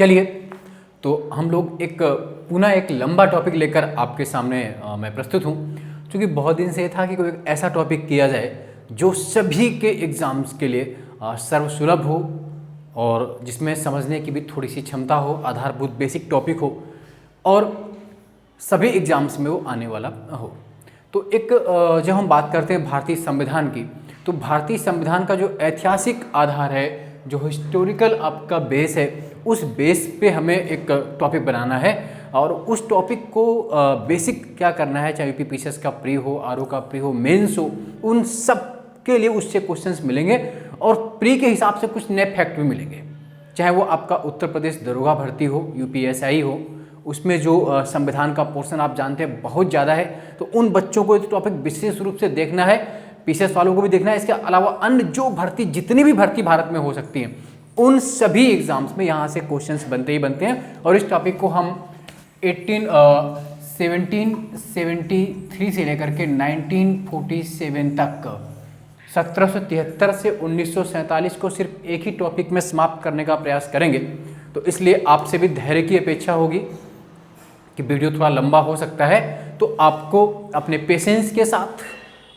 चलिए, तो हम लोग पुनः एक लंबा टॉपिक लेकर आपके सामने मैं प्रस्तुत हूँ, क्योंकि बहुत दिन से था कि कोई एक ऐसा टॉपिक किया जाए जो सभी के एग्ज़ाम्स के लिए सर्वसुलभ हो और जिसमें समझने की भी थोड़ी सी क्षमता हो, आधारभूत बेसिक टॉपिक हो और सभी एग्ज़ाम्स में वो आने वाला हो। तो जब हम बात करते हैं भारतीय संविधान की, तो भारतीय संविधान का जो ऐतिहासिक आधार है, जो हिस्टोरिकल आपका बेस है, उस बेस पे हमें एक टॉपिक बनाना है और उस टॉपिक को बेसिक क्या करना है, चाहे यूपी पीसीएस का प्री हो, आरओ का प्री हो, मेंस हो, उन सब के लिए उससे क्वेश्चंस मिलेंगे और प्री के हिसाब से कुछ नए फैक्ट भी मिलेंगे। चाहे वो आपका उत्तर प्रदेश दरोगा भर्ती हो, यूपीएसआई हो, उसमें जो संविधान का पोर्शन आप जानते हैं बहुत ज़्यादा है, तो उन बच्चों को टॉपिक विशेष रूप से देखना है, पीसीएस वालों को भी देखना है। इसके अलावा अन्य जो भर्ती, जितनी भी भर्ती भारत में हो सकती हैं, उन सभी एग्जाम्स में यहाँ से क्वेश्चंस बनते ही बनते हैं। और इस टॉपिक को हम 1773 से लेकर के 1947 तक, 1773 से 1947 को सिर्फ एक ही टॉपिक में समाप्त करने का प्रयास करेंगे। तो इसलिए आपसे भी धैर्य की अपेक्षा होगी कि वीडियो थोड़ा लंबा हो सकता है, तो आपको अपने पेशेंस के साथ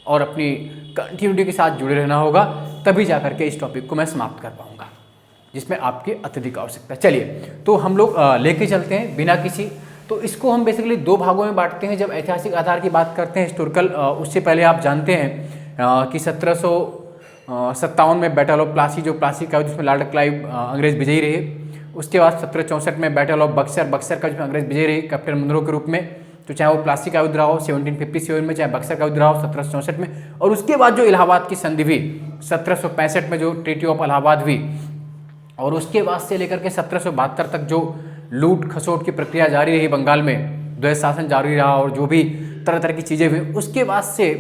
और अपनी कंटिन्यूटी के साथ जुड़े रहना होगा, तभी जा करके इस टॉपिक को मैं समाप्त कर पाऊंगा, जिसमें आपकी अत्यधिक आवश्यकता है। चलिए, तो हम लोग लेके चलते हैं बिना किसी, तो इसको हम बेसिकली दो भागों में बांटते हैं। जब ऐतिहासिक आधार की बात करते हैं, हिस्टोरिकल, उससे पहले आप जानते हैं कि 1757 में बैटल ऑफ प्लासी, जो प्लासी का जिसमें लॉर्ड क्लाइव अंग्रेज विजयी रहे। उसके बाद 1764 में बैटल ऑफ बक्सर, बक्सर का जिसमें अंग्रेज विजयी रहे कैप्टन मुनरो के रूप में। तो चाहे वो प्लासी का युद्ध रहा हो 1757 में, चाहे बक्सर का युद्ध रहा हो 1764 में, और उसके बाद जो इलाहाबाद की संधि हुई 1765 में, जो ट्रीटी ऑफ इलाहाबाद हुई, और उसके बाद से लेकर के 1772 तक जो लूट खसोट की प्रक्रिया जारी रही बंगाल में, द्वैध शासन जारी रहा और जो भी तरह तरह की चीज़ें हुई, उसके बाद से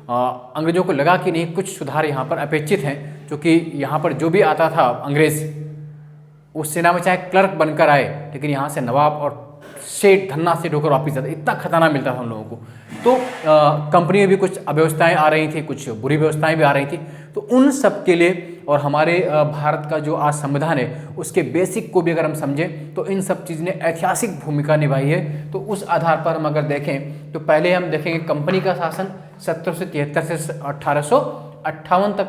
अंग्रेजों को लगा कि नहीं, कुछ सुधार यहाँ पर अपेक्षित हैं, क्योंकि यहाँ पर जो भी आता था अंग्रेज, उस सेना में चाहे क्लर्क बनकर आए, लेकिन यहाँ से नवाब और सेठ धन्ना से ढोकर वापिस जाता, इतना खतरनाक मिलता था उन लोगों को। तो कंपनी में भी कुछ अव्यवस्थाएं आ रही थी, कुछ बुरी व्यवस्थाएं भी आ रही थी। तो उन सब के लिए और हमारे भारत का जो आज संविधान है, उसके बेसिक को भी अगर हम समझें, तो इन सब चीज़ ने ऐतिहासिक भूमिका निभाई है। तो उस आधार पर हम अगर देखें, तो पहले हम देखेंगे कंपनी का शासन 1773 से 1858 तक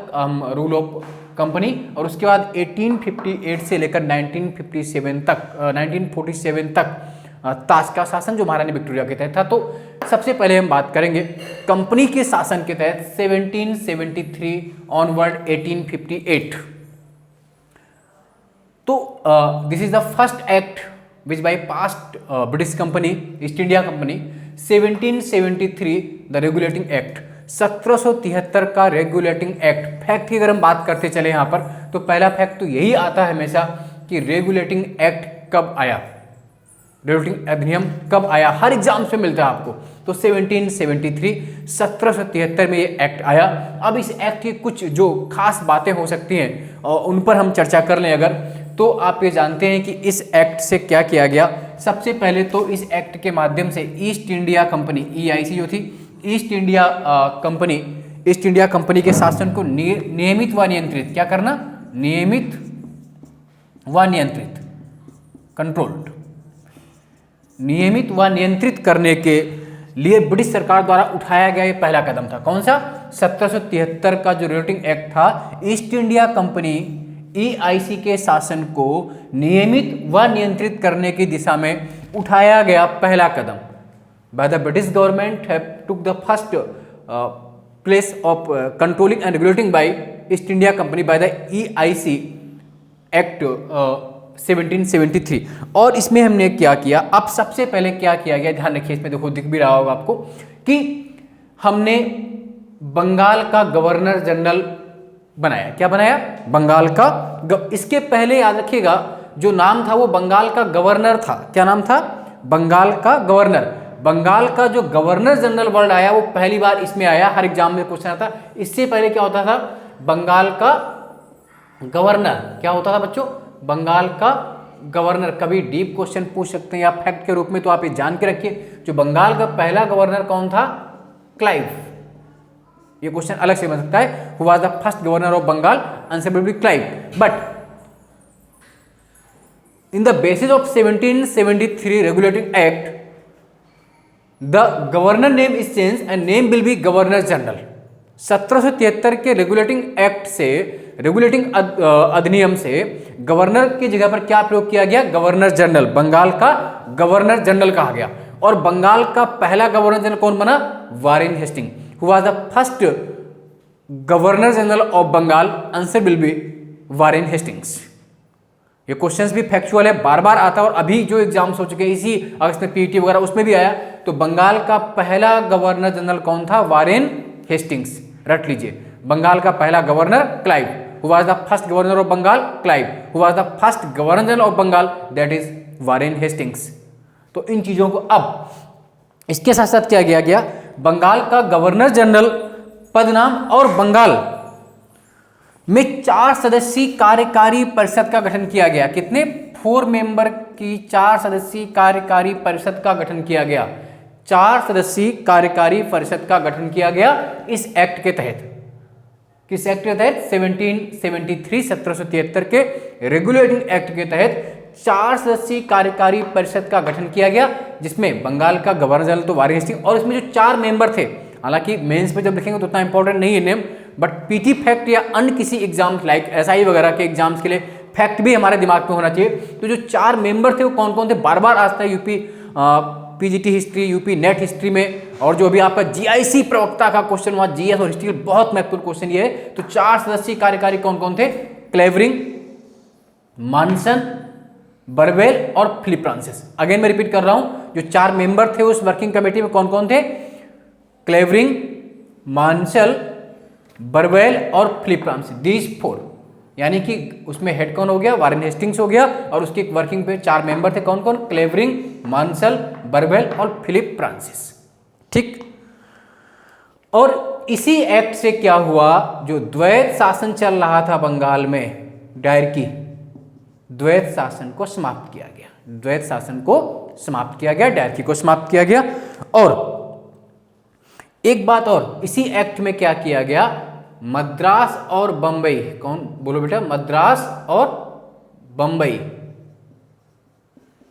रूल ऑफ कंपनी, और उसके बाद 1858 से लेकर 1947 तक ताज का शासन, जो महारानी विक्टोरिया के तहत था। तो सबसे पहले हम बात करेंगे कंपनी के शासन के तहत 1773 ऑनवर्ड 1858। तो this is the first act which bye past British company, east India company. 1773 the regulating act, 1773 का रेगुलेटिंग एक्ट। फैक्ट की अगर हम बात करते चले यहाँ पर, तो पहला फैक्ट तो यही आता है हमेशा कि रेगुलेटिंग एक्ट कब आया, रेगुलेटिंग अधिनियम कब आया, हर एग्जाम से मिलता है आपको। तो 1773 में ये एक्ट आया। अब इस एक्ट की कुछ जो खास बातें हो सकती हैं और उन पर हम चर्चा कर लें अगर, तो आप ये जानते हैं कि इस एक्ट से क्या किया गया। सबसे पहले तो इस एक्ट के माध्यम से ईस्ट इंडिया कंपनी, ईआईसी जो थी, ईस्ट इंडिया कंपनी के शासन को नियमित व नियंत्रित, क्या करना, नियमित व नियंत्रित, कंट्रोल्ड, नियमित व नियंत्रित करने के लिए ब्रिटिश सरकार द्वारा उठाया गया ये पहला कदम था। कौन सा? 1773 का जो रेगुलेटिंग एक्ट था, ईस्ट इंडिया कंपनी ईआईसी के शासन को नियमित व नियंत्रित करने की दिशा में उठाया गया पहला कदम। By the British government have took the first place of controlling and regulating by East India company by the EIC act 1773। और इसमें हमने क्या किया, अब सबसे पहले क्या किया गया, ध्यान रखिए, इसमें देखो दिख भी रहा होगा आपको कि हमने बंगाल का गवर्नर जनरल बनाया। क्या बनाया? बंगाल का इसके पहले याद रखिएगा जो नाम था वो बंगाल का गवर्नर था। क्या नाम था? बंगाल का गवर्नर। बंगाल का जो गवर्नर जनरल वर्ड आया वो पहली बार इसमें आया, हर एग्जाम में क्वेश्चन आता। इससे पहले क्या होता था? बंगाल का गवर्नर। क्या होता था बच्चों? बंगाल का गवर्नर। कभी डीप क्वेश्चन पूछ सकते हैं या फैक्ट के रूप में, तो आप ये जान के रखिए जो बंगाल का पहला गवर्नर कौन था? क्लाइव। ये क्वेश्चन अलग से बन सकता है, who was the first governor of Bengal? Answer will be Clive. But in the basis of 1773 regulating act the governor name is change and name will be governor general. 1773 के regulating act से, regulating अधिनियम से governor की जगह पर क्या प्रयोग किया गया? Governor general. बंगाल का गवर्नर जनरल कहा गया। और बंगाल का पहला गवर्नर जनरल कौन बना? Warren Hasting, who was the first governor general of Bengal. Answer will be Warren Hastings. ये क्वेश्चंस भी फैक्चुअल है, बार बार आता है, और अभी जो एग्जाम्स हो चुके हैं इसी अगस्त में पीटी वगैरह उसमें भी आया। तो बंगाल का पहला गवर्नर जनरल कौन था? Warren Hastings. रट लीजिए, बंगाल का पहला governor Clive, who was the first governor of Bengal, Clive, who was the first governor general of Bengal, that is Warren Hastings. तो इन चीजों को अब इसके साथ साथ क्या किया गया? बंगाल का गवर्नर जनरल पद नाम और बंगाल में 4 सदस्यीय कार्यकारी परिषद का गठन किया गया। कितने? 4 मेंबर की 4 सदस्यीय कार्यकारी परिषद का गठन किया गया। 4 सदस्यीय कार्यकारी परिषद का गठन किया गया इस एक्ट के तहत। किस एक्ट के तहत? 1773 के रेगुलेटिंग एक्ट के तहत 4 सदस्यीय कार्यकारी परिषद का गठन किया गया, जिसमें बंगाल का गवर्नर जनरल तो वारेन हेस्टिंग्स, और इसमें जो 4 मेंबर थे, हालांकि मेंस में जब लिखेंगे तो उतना इंपॉर्टेंट नहीं है नेम, बट पीटी फैक्ट या अन्य किसी एग्जाम लाइक एसआई वगैरह के एग्जाम्स के लिए फैक्ट भी हमारे दिमाग में होना चाहिए। तो जो 4 मेंबर थे वो कौन कौन थे? बार बार आता है UP PGT history, UP net history में, और जो भी आपका जीआईसी प्रवक्ता का क्वेश्चन हुआ, जीएस और हिस्ट्री बहुत महत्वपूर्ण क्वेश्चन ये है। तो 4 सदस्यीय कार्यकारी कौन कौन थे? क्लेवरिंग, मानसन, बरवेल और फिलिप फ्रांसिस। अगेन मैं रिपीट कर रहा हूं, जो 4 मेंबर थे उस वर्किंग कमेटी में कौन कौन थे? क्लेवरिंग, मानसल, बरवेल और फिलिप फ्रांसिस, दीज 4। यानी कि उसमें हेड कौन हो गया? वारेन हेस्टिंग्स हो गया, और उसकी वर्किंग पे 4 मेंबर थे कौन कौन? क्लेवरिंग, मानसल, बरवेल और फिलिप फ्रांसिस। ठीक। और इसी एक्ट से क्या हुआ? जो द्वैत शासन चल रहा था बंगाल में, डायरकी, द्वैत शासन को समाप्त किया गया। द्वैत शासन को समाप्त किया गया, डायरकी को समाप्त किया गया। और एक बात और, इसी एक्ट में क्या किया गया? मद्रास और बंबई, कौन बोलो बेटा? मद्रास और बंबई,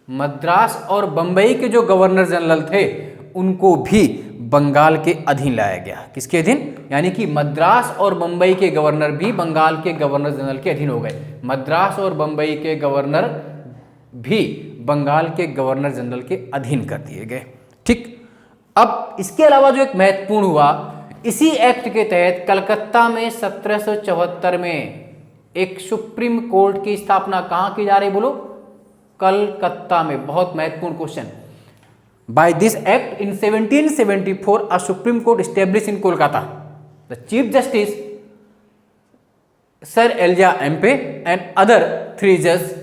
मद्रास और बंबई के जो गवर्नर जनरल थे उनको भी बंगाल के अधीन लाया गया। किसके अधीन? यानी कि मद्रास और बंबई के गवर्नर भी बंगाल के गवर्नर जनरल के अधीन हो गए। मद्रास और बंबई के गवर्नर भी बंगाल के गवर्नर जनरल के अधीन कर दिए गए। ठीक। अब इसके अलावा जो एक महत्वपूर्ण हुआ, इसी एक्ट के तहत कलकत्ता में 1774 में एक सुप्रीम कोर्ट की स्थापना कहां की जा रही? बोलो, कलकत्ता में। बहुत महत्वपूर्ण question. By this act in 1774 a supreme court establish in Kolkata. The chief justice sir Elijah Impey and other 3 जज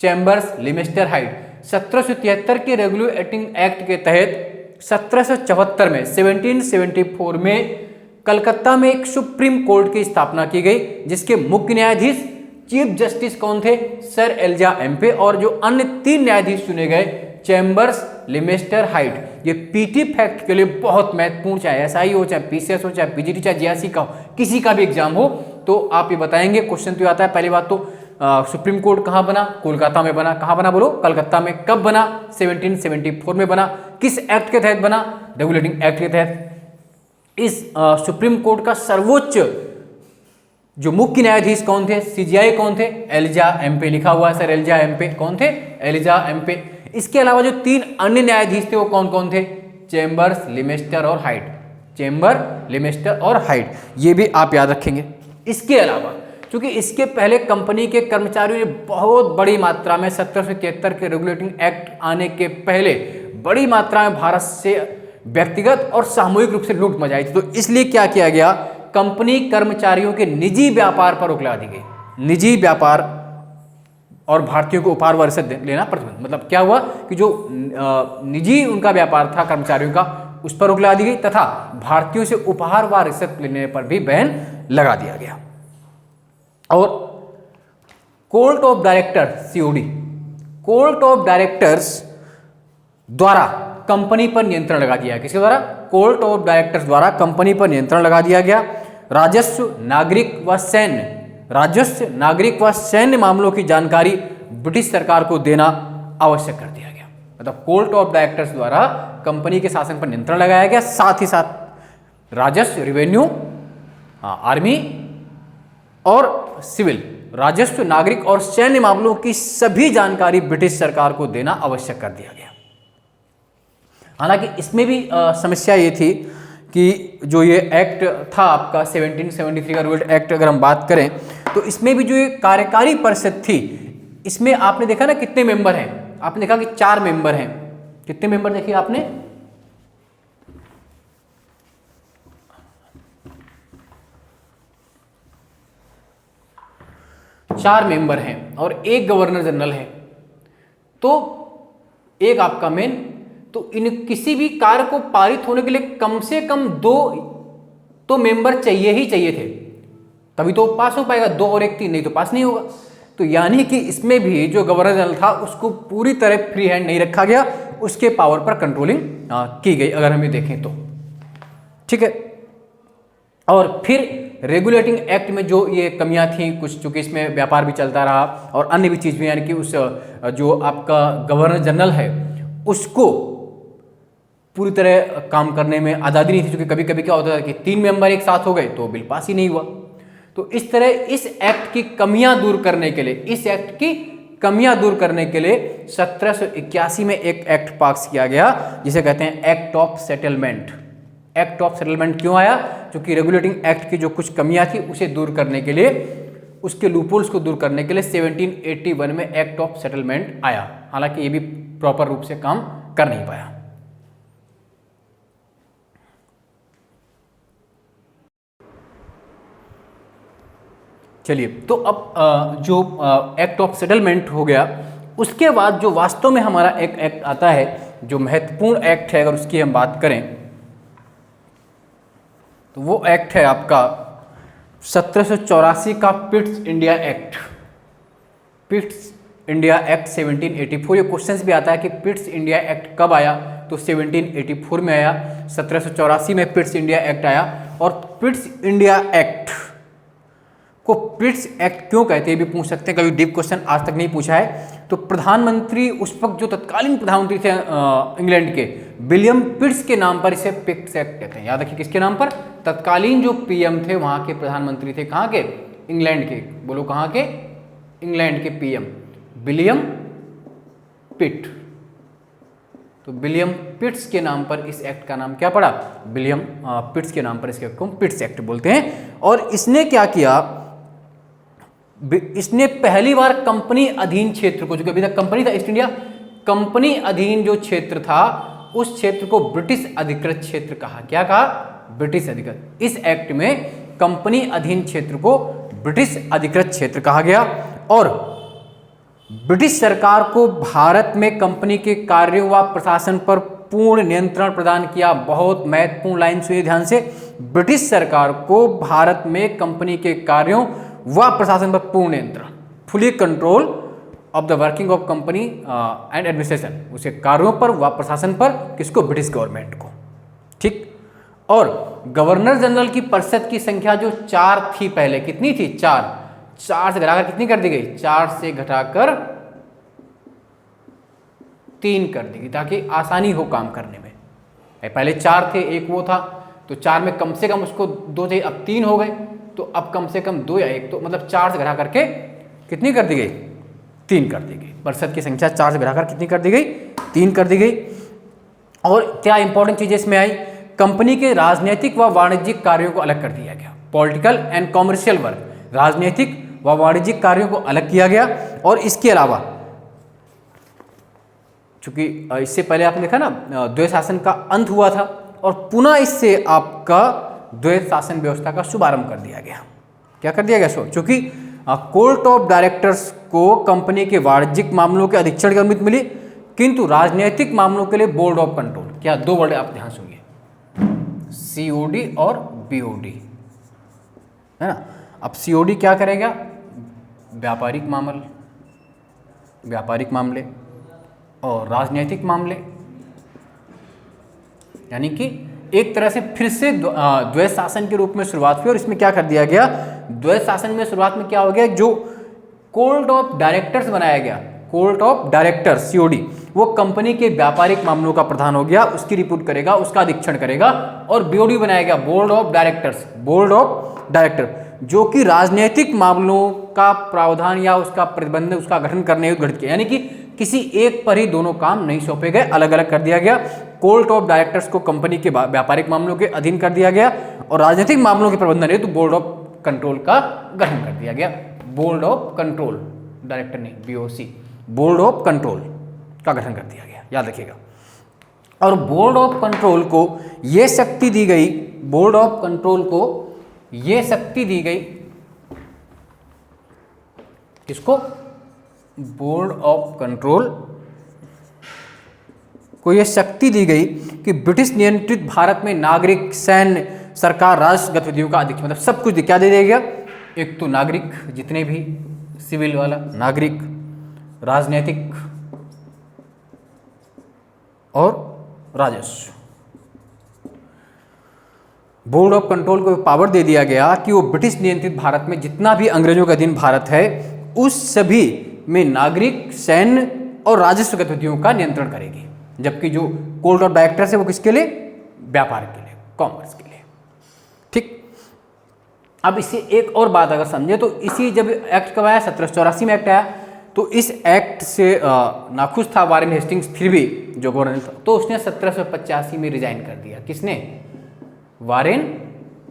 चैम्बर्स लिमेस्टर हाइट। 1773 के रेगुलेटिंग एक्ट के तहत 1774 में 1774 में कलकत्ता में एक सुप्रीम कोर्ट की स्थापना की गई, जिसके मुख्य न्यायाधीश चीफ जस्टिस कौन थे? सर एलिजा एम्पे, और जो अन्य 3 न्यायाधीश चुने गए, चैम्बर्स, लिमेस्टर, हाइट। ये पीटी फैक्ट के लिए बहुत महत्वपूर्ण, चाहे एसआई हो, चाहे पीसीएस हो, चाहे पीजीटी, चाहे जीआईसी का हो, किसी का भी एग्जाम हो, तो आप ये बताएंगे। क्वेश्चन तो आता है। पहली बात तो सुप्रीम कोर्ट कहाँ बना? कोलकाता में बना। कहाँ बना? बोलो, कलकत्ता में। कब बना? 1774 में बना। किस एक्ट के तहत बना? रेगुलेटिंग एक्ट के तहत। इस सुप्रीम कोर्ट का सर्वोच्च जो मुख्य न्यायाधीश कौन थे? सीजीआई कौन थे? एलिजा एम्पे। लिखा हुआ है सर एलिजा एम्पे। कौन थे? एलिजा एम्पे। इसके अलावा जो 3 अन्य न्यायाधीश थे वो कौन कौन थे? चैम्बर्स, लिमेस्टर और हाइट। चैम्बर, लिमेस्टर और हाइट, ये भी आप याद रखेंगे। इसके अलावा क्योंकि इसके पहले कंपनी के कर्मचारियों ने बहुत बड़ी मात्रा में 1773 के रेगुलेटिंग एक्ट आने के पहले बड़ी मात्रा में भारत से व्यक्तिगत और सामूहिक रूप से लूट मचाई थी। तो इसलिए क्या किया गया? कंपनी कर्मचारियों के निजी व्यापार पर रोक लगा दी गई। निजी व्यापार और भारतीयों को उपहार व रिश्वत लेना प्रतिबंध। मतलब क्या हुआ कि जो निजी उनका व्यापार था कर्मचारियों का, उस पर रोक लगा दी गई, तथा भारतीयों से उपहार व रिश्वत लेने पर भी बैन लगा दिया गया। और court of director COD, court of directors द्वारा कंपनी पर नियंत्रण लगा दिया। किसके द्वारा? कोर्ट ऑफ डायरेक्टर्स द्वारा कंपनी पर नियंत्रण लगा दिया गया। राजस्व, नागरिक व सैन्य, राजस्व, नागरिक व सैन्य मामलों की जानकारी ब्रिटिश सरकार को देना आवश्यक कर दिया गया। मतलब कोर्ट ऑफ डायरेक्टर्स द्वारा कंपनी के शासन पर नियंत्रण लगाया गया, साथ ही साथ राजस्व, रेवेन्यू, आर्मी और सिविल, राजस्व, नागरिक और सैन्य मामलों की सभी जानकारी ब्रिटिश सरकार को देना आवश्यक कर दिया गया। हालांकि इसमें भी समस्या ये थी कि जो ये एक्ट था आपका 1773 का रूल्ड एक्ट, अगर हम बात करें तो इसमें भी जो ये कार्यकारी परिषद थी, इसमें आपने देखा ना कितने मेंबर हैं, आपने देखा कि 4 मेंबर हैं। कितने मेंबर देखिए आपने, 4 मेंबर हैं और एक गवर्नर जनरल है, तो एक आपका मेन। तो इन किसी भी कार्य को पारित होने के लिए कम से कम 2 तो मेंबर चाहिए ही चाहिए थे, तभी तो पास हो पाएगा। 2 और 1 3, नहीं तो पास नहीं होगा। तो यानी कि इसमें भी जो गवर्नर जनरल था उसको पूरी तरह फ्री हैंड नहीं रखा गया, उसके पावर पर कंट्रोलिंग की गई, अगर हम ये देखें तो। ठीक है। और फिर रेगुलेटिंग एक्ट में जो ये कमियां थी कुछ, चूंकि इसमें व्यापार भी चलता रहा और अन्य भी चीज़ भी, यानी कि उस जो आपका गवर्नर जनरल है उसको पूरी तरह काम करने में आज़ादी नहीं थी, क्योंकि कभी कभी क्या होता था कि 3 मेंबर एक साथ हो गए तो बिल पास ही नहीं हुआ। तो इस तरह इस एक्ट की कमियां दूर करने के लिए, इस एक्ट की कमियां दूर करने के लिए 1781 में एक एक्ट पास किया गया जिसे कहते हैं act of settlement. Act of settlement क्यों आया? क्योंकि रेगुलेटिंग एक्ट की जो कुछ कमियां थी उसे दूर करने के लिए, उसके लूपहोल्स को दूर करने के लिए 1781 में एक्ट ऑफ सेटलमेंट आया। हालांकि ये भी प्रॉपर रूप से काम कर नहीं पाया। चलिए, तो अब जो एक्ट ऑफ सेटलमेंट हो गया, उसके बाद जो वास्तव में हमारा एक एक्ट आता है जो महत्वपूर्ण एक्ट है, अगर उसकी हम बात करें तो वो एक्ट है आपका 1784 का Pitt's India act. Pitt's India act 1784। ये क्वेश्चंस भी आता है कि पिट्स इंडिया एक्ट कब आया, तो 1784 में आया। 1784 में पिट्स इंडिया एक्ट आया। और पिट्स इंडिया एक्ट को पिट्स एक्ट क्यों कहते हैं, ये भी पूछ सकते हैं, कभी डीप क्वेश्चन आज तक नहीं पूछा है। तो प्रधानमंत्री उस वक्त जो तत्कालीन प्रधानमंत्री थे इंग्लैंड के, विलियम पिट्स के नाम पर इसे पिट्स एक्ट कहते हैं। याद रखिए किसके नाम पर? तत्कालीन जो पीएम थे, वहां के प्रधानमंत्री थे, कहाँ के? इंग्लैंड के। बोलो कहाँ के? इंग्लैंड के पीएम विलियम पिट। तो विलियम पिट्स के नाम पर इस एक्ट का नाम क्या पड़ा? विलियम पिट्स के नाम पर इसके एक्ट को पिट्स एक्ट बोलते हैं। और इसने क्या किया, इसने पहली बार कंपनी अधीन क्षेत्र को, जो अभी तक कंपनी था ईस्ट इंडिया, कंपनी अधीन जो क्षेत्र था उस क्षेत्र को ब्रिटिश अधिकृत क्षेत्र कहा। क्या कहा? ब्रिटिश अधिकृत। इस एक्ट में कंपनी अधीन क्षेत्र को ब्रिटिश अधिकृत क्षेत्र कहा गया। और ब्रिटिश सरकार को भारत में कंपनी के कार्यों व प्रशासन पर पूर्ण नियंत्रण प्रदान किया। बहुत महत्वपूर्ण लाइन सुनिए ध्यान से। ब्रिटिश सरकार को भारत में कंपनी के कार्यों व प्रशासन पर पूर्ण नियंत्रण, fully control of the working of company and administration, उसे कार्यों पर व प्रशासन पर, किसको? ब्रिटिश गवर्नमेंट को। ठीक। और गवर्नर जनरल की परिषद की संख्या जो 4 थी पहले, कितनी थी? 4 से घटाकर कितनी कर दी गई? 4 से घटाकर 3 कर दी गई, ताकि आसानी हो काम करने में। पहले 4 थे, एक वो था, तो 4 में कम से कम उसको 2 थे, अब 3 हो गए, तो अब कम से कम 2 या 1, तो मतलब 4 से घटा करके कितनी कर दी गई? 3 कर दी गई। परिषद की संख्या 4 से घटाकर कितनी कर दी गई? 3 कर दी गई। और क्या इंपॉर्टेंट चीजें इसमें आई? कंपनी के राजनीतिक व वाणिज्यिक कार्यों को अलग कर दिया गया। पॉलिटिकल एंड कॉमर्शियल वर्क, राजनीतिक व वाणिज्यिक कार्यों को अलग किया गया। और इसके अलावा, चूंकि इससे पहले आपने देखा ना द्वैत शासन का अंत हुआ था, और पुनः इससे आपका द्वैत शासन व्यवस्था का शुभारंभ कर दिया गया। क्या कर दिया गया? क्योंकि कोर्ट ऑफ डायरेक्टर्स को कंपनी के वाणिज्यिक मामलों के अधीक्षण की अनुमति मिली, किंतु राजनीतिक मामलों के लिए बोर्ड ऑफ कंट्रोल। क्या? 2 वर्ड आप ध्यान सुनिए, COD और BOD, है ना। अब COD क्या करेगा? व्यापारिक मामले और राजनीतिक मामले, यानी कि एक तरह से फिर से द्वैत शासन के रूप में शुरुआत हुई। और इसमें क्या कर दिया गया? द्वैत शासन में शुरुआत में क्या हो गया, जो कोर्ट ऑफ डायरेक्टर्स बनाया गया, कोर्ट ऑफ डायरेक्टर्स सीओडी, वो कंपनी के व्यापारिक मामलों का प्रधान हो गया, उसकी रिपोर्ट करेगा, उसका अधीक्षण करेगा। और बीओडी बनाया गया, board of directors, board of director, जो कि राजनीतिक मामलों का प्रावधान या उसका प्रतिबंध, उसका गठन करने हेतु गठित किया, यानी कि किसी एक पर ही दोनों काम नहीं सौंपे गए, अलग अलग कर दिया गया। कोर्ट ऑफ डायरेक्टर्स को कंपनी के व्यापारिक मामलों के अधीन कर दिया गया और राजनीतिक मामलों के प्रबंधन हेतु बोर्ड ऑफ कंट्रोल का गठन कर दिया गया। बोर्ड ऑफ कंट्रोल, डायरेक्टर नहीं, बीओसी, बोर्ड ऑफ कंट्रोल का गठन कर दिया गया, याद रखिएगा। और बोर्ड ऑफ कंट्रोल को यह शक्ति दी गई, बोर्ड ऑफ कंट्रोल को यह शक्ति दी गई, किसको? बोर्ड ऑफ कंट्रोल को यह शक्ति दी गई कि ब्रिटिश नियंत्रित भारत में नागरिक, सैन्य, सरकार, राष्ट्र गतिविधियों का अधीक्षण, मतलब सब कुछ क्या दे दिया गया? एक तो नागरिक, जितने भी सिविल वाला नागरिक, राजनीतिक और राजस्व। बोर्ड ऑफ कंट्रोल को पावर दे दिया गया कि वो ब्रिटिश नियंत्रित भारत में जितना भी अंग्रेजों के अधीन भारत है उस सभी में नागरिक, सैन्य और राजस्व गतिविधियों का नियंत्रण करेगी। जबकि जो कोर्ट ऑफ डायरेक्टर्स है वो किसके लिए? व्यापार के लिए, कॉमर्स के लिए। ठीक, अब इससे एक और बात अगर समझे तो इसी जब एक्ट कब आया? 1784 में एक्ट आया। तो इस एक्ट से नाखुश था वारेन हेस्टिंग्स, फिर भी जो गवर्नर था, तो उसने 1785 में रिजाइन कर दिया। किसने? वारेन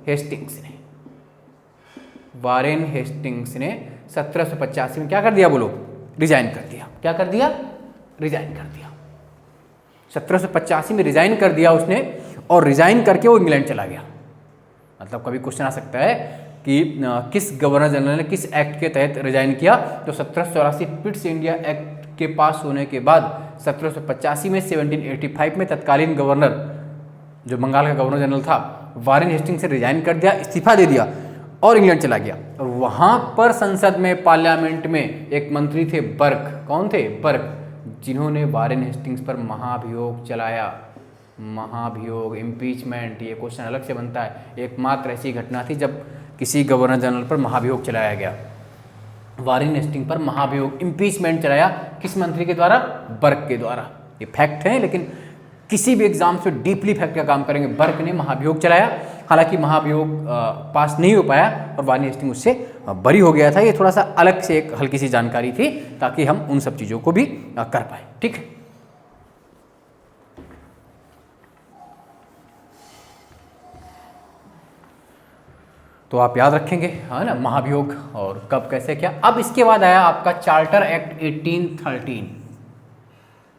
हेस्टिंग्स ने। वारेन हेस्टिंग्स ने 1785 में क्या कर दिया? बोलो, रिजाइन कर दिया। क्या कर दिया? रिजाइन कर दिया। 1785 में रिजाइन कर दिया उसने, और रिजाइन करके वो इंग्लैंड चला गया। मतलब कभी क्वेश्चन आ सकता है कि किस गवर्नर जनरल ने किस एक्ट के तहत रिजाइन किया? तो 1784 पिट्स इंडिया एक्ट के पास होने के बाद 1785 में 1785 में तत्कालीन गवर्नर, जो बंगाल का गवर्नर जनरल था, वारेन हेस्टिंग्स से रिजाइन कर दिया, इस्तीफा दे दिया और इंग्लैंड चला गया। और वहाँ पर संसद में, पार्लियामेंट में एक मंत्री थे बर्क। कौन थे? बर्क, जिन्होंने वारेन हेस्टिंग्स पर महाभियोग चलाया। महाभियोग, इम्पीचमेंट, ये क्वेश्चन अलग से बनता है। एकमात्र ऐसी घटना थी जब किसी गवर्नर जनरल पर महाभियोग चलाया गया। वारेन हेस्टिंग्स पर महाभियोग, इम्पीचमेंट चलाया, किस मंत्री के द्वारा? बर्क के द्वारा। ये फैक्ट है, लेकिन किसी भी एग्जाम से डीपली फैक्ट का काम करेंगे। बर्क ने महाभियोग चलाया, हालांकि महाभियोग पास नहीं हो पाया और वारेन हेस्टिंग्स उससे बरी हो गया था। ये थोड़ा सा अलग से एक हल्की सी जानकारी थी, ताकि हम उन सब चीज़ों को भी कर पाए। ठीक है, तो आप याद रखेंगे, है ना, महाभियोग और कब, कैसे, क्या। अब इसके बाद आया आपका चार्टर एक्ट 1813,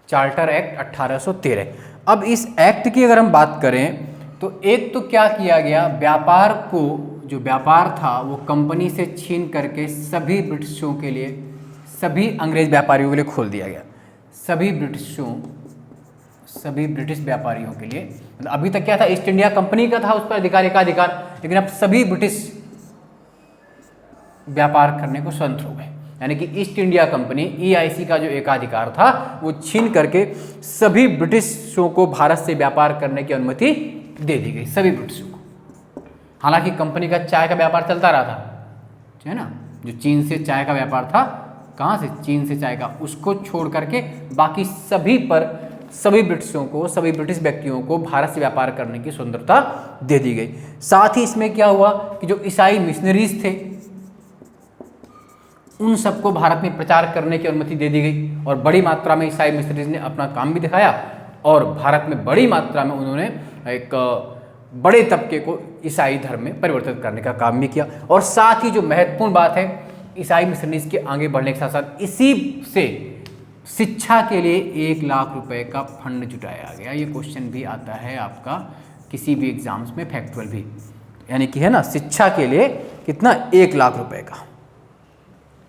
चार्टर एक्ट 1813। अब इस एक्ट की अगर हम बात करें तो एक तो क्या किया गया? व्यापार को, जो व्यापार था वो कंपनी से छीन करके सभी ब्रिटिशों के लिए, सभी अंग्रेज व्यापारियों के लिए खोल दिया गया। सभी ब्रिटिश व्यापारियों के लिए। मतलब अभी तक क्या था? ईस्ट इंडिया कंपनी का था उस पर अधिकार, एकाधिकार, लेकिन अब सभी ब्रिटिश व्यापार करने को स्वतंत्र हो गए। यानी कि ईस्ट इंडिया कंपनी, EIC का जो एकाधिकार था वो छीन करके सभी ब्रिटिशों को भारत से व्यापार करने की अनुमति दे दी गई, सभी ब्रिटिशों को। हालांकि कंपनी का चाय का व्यापार चलता रहा था, है ना, जो चीन से चाय का व्यापार था, कहाँ से? चीन से चाय का, उसको छोड़ करके बाकी सभी पर, सभी ब्रिटिशों को, सभी ब्रिटिश व्यक्तियों को भारत से व्यापार करने की स्वतंत्रता दे दी गई। साथ ही इसमें क्या हुआ कि जो ईसाई मिशनरीज थे उन सबको भारत में प्रचार करने की अनुमति दे दी गई, और बड़ी मात्रा में ईसाई मिशनरीज ने अपना काम भी दिखाया, और भारत में बड़ी मात्रा में उन्होंने एक बड़े तबके को ईसाई धर्म में परिवर्तित करने का काम भी किया। और साथ ही जो महत्वपूर्ण बात है, ईसाई मिशनरीज के आगे बढ़ने के साथ साथ इसी से शिक्षा के लिए 1 लाख रुपए का फंड जुटाया गया। ये क्वेश्चन भी आता है आपका किसी भी एग्जाम्स में, फैक्चुअल भी, यानी कि है ना, शिक्षा के लिए कितना? 1 लाख रुपए का,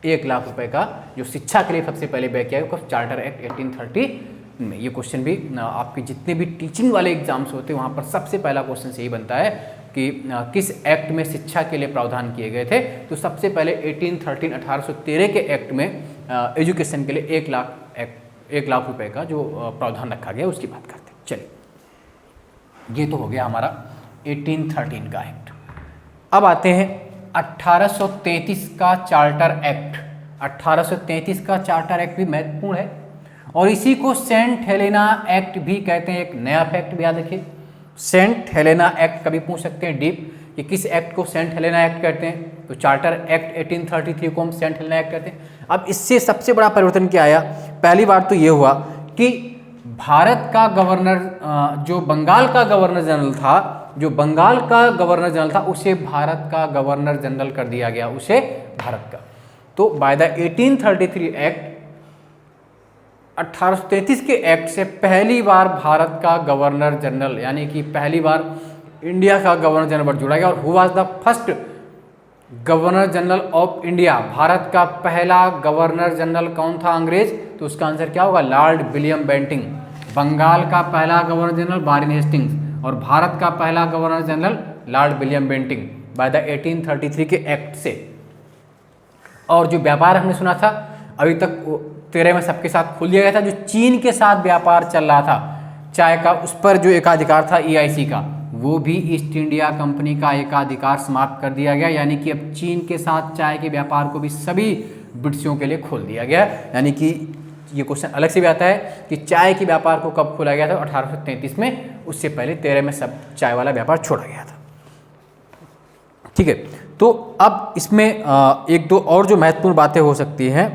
1 लाख रुपए का जो शिक्षा के लिए सबसे पहले व्यय किया गया, चार्टर एक्ट 1830 में। ये क्वेश्चन भी आपके जितने भी टीचिंग वाले एग्जाम्स होते हैं वहाँ पर सबसे पहला क्वेश्चन यही बनता है कि किस एक्ट में शिक्षा के लिए प्रावधान किए गए थे। तो सबसे पहले 1813 के एक्ट में एजुकेशन के लिए 1 लाख रुपए का जो प्रावधान रखा गया उसकी बात करते हैं। चलिए, ये तो हो गया हमारा 1813 का एक्ट। अब आते हैं 1833 का चार्टर एक्ट। 1833 का चार्टर एक्ट भी महत्वपूर्ण है और इसी को सेंट हेलेना एक्ट भी कहते हैं। एक नया फैक्ट भी याद रखिए, सेंट हेलेना एक्ट कभी पूछ सकते हैं डीप कि किस एक्ट को सेंट हेलेना एक्ट कहते हैं, तो चार्टर एक्ट 1833 को हम सेंट हेलेना एक्ट कहते हैं। अब इससे सबसे बड़ा परिवर्तन क्या आया, पहली बार तो ये हुआ कि भारत का गवर्नर, जो बंगाल का गवर्नर जनरल था, जो बंगाल का गवर्नर जनरल था उसे भारत का गवर्नर जनरल कर दिया गया, उसे भारत का। तो बाय द 1833 एक्ट, 1833 के एक्ट से पहली बार भारत का गवर्नर जनरल, यानी कि पहली बार इंडिया का गवर्नर जनरल जुड़ा गया। और who was the first governor general of India, Bharat का पहला गवर्नर जनरल कौन था अंग्रेज, तो उसका आंसर क्या होगा, लॉर्ड विलियम बेंटिंग। बंगाल का पहला गवर्नर जनरल वारेन हेस्टिंग्स और भारत का पहला governor general lord William Bentinck by the 1833 के एक्ट से। और जो व्यापार हमने सुना था अभी तक 13 में सबके साथ खुल दिया गया था, जो चीन के साथ व्यापार चल रहा था चाय का, उस पर जो एकाधिकार था EIC का, वो भी ईस्ट इंडिया कंपनी का एकाधिकार समाप्त कर दिया गया। यानी कि अब चीन के साथ चाय के व्यापार को भी सभी ब्रिटिशों के लिए खोल दिया गया। यानी कि ये क्वेश्चन अलग से भी आता है कि चाय के व्यापार को कब खोला गया था, 1833 में, उससे पहले 13 में सब चाय वाला व्यापार छोड़ा गया था। ठीक है, तो अब इसमें एक दो और जो महत्वपूर्ण बातें हो सकती हैं,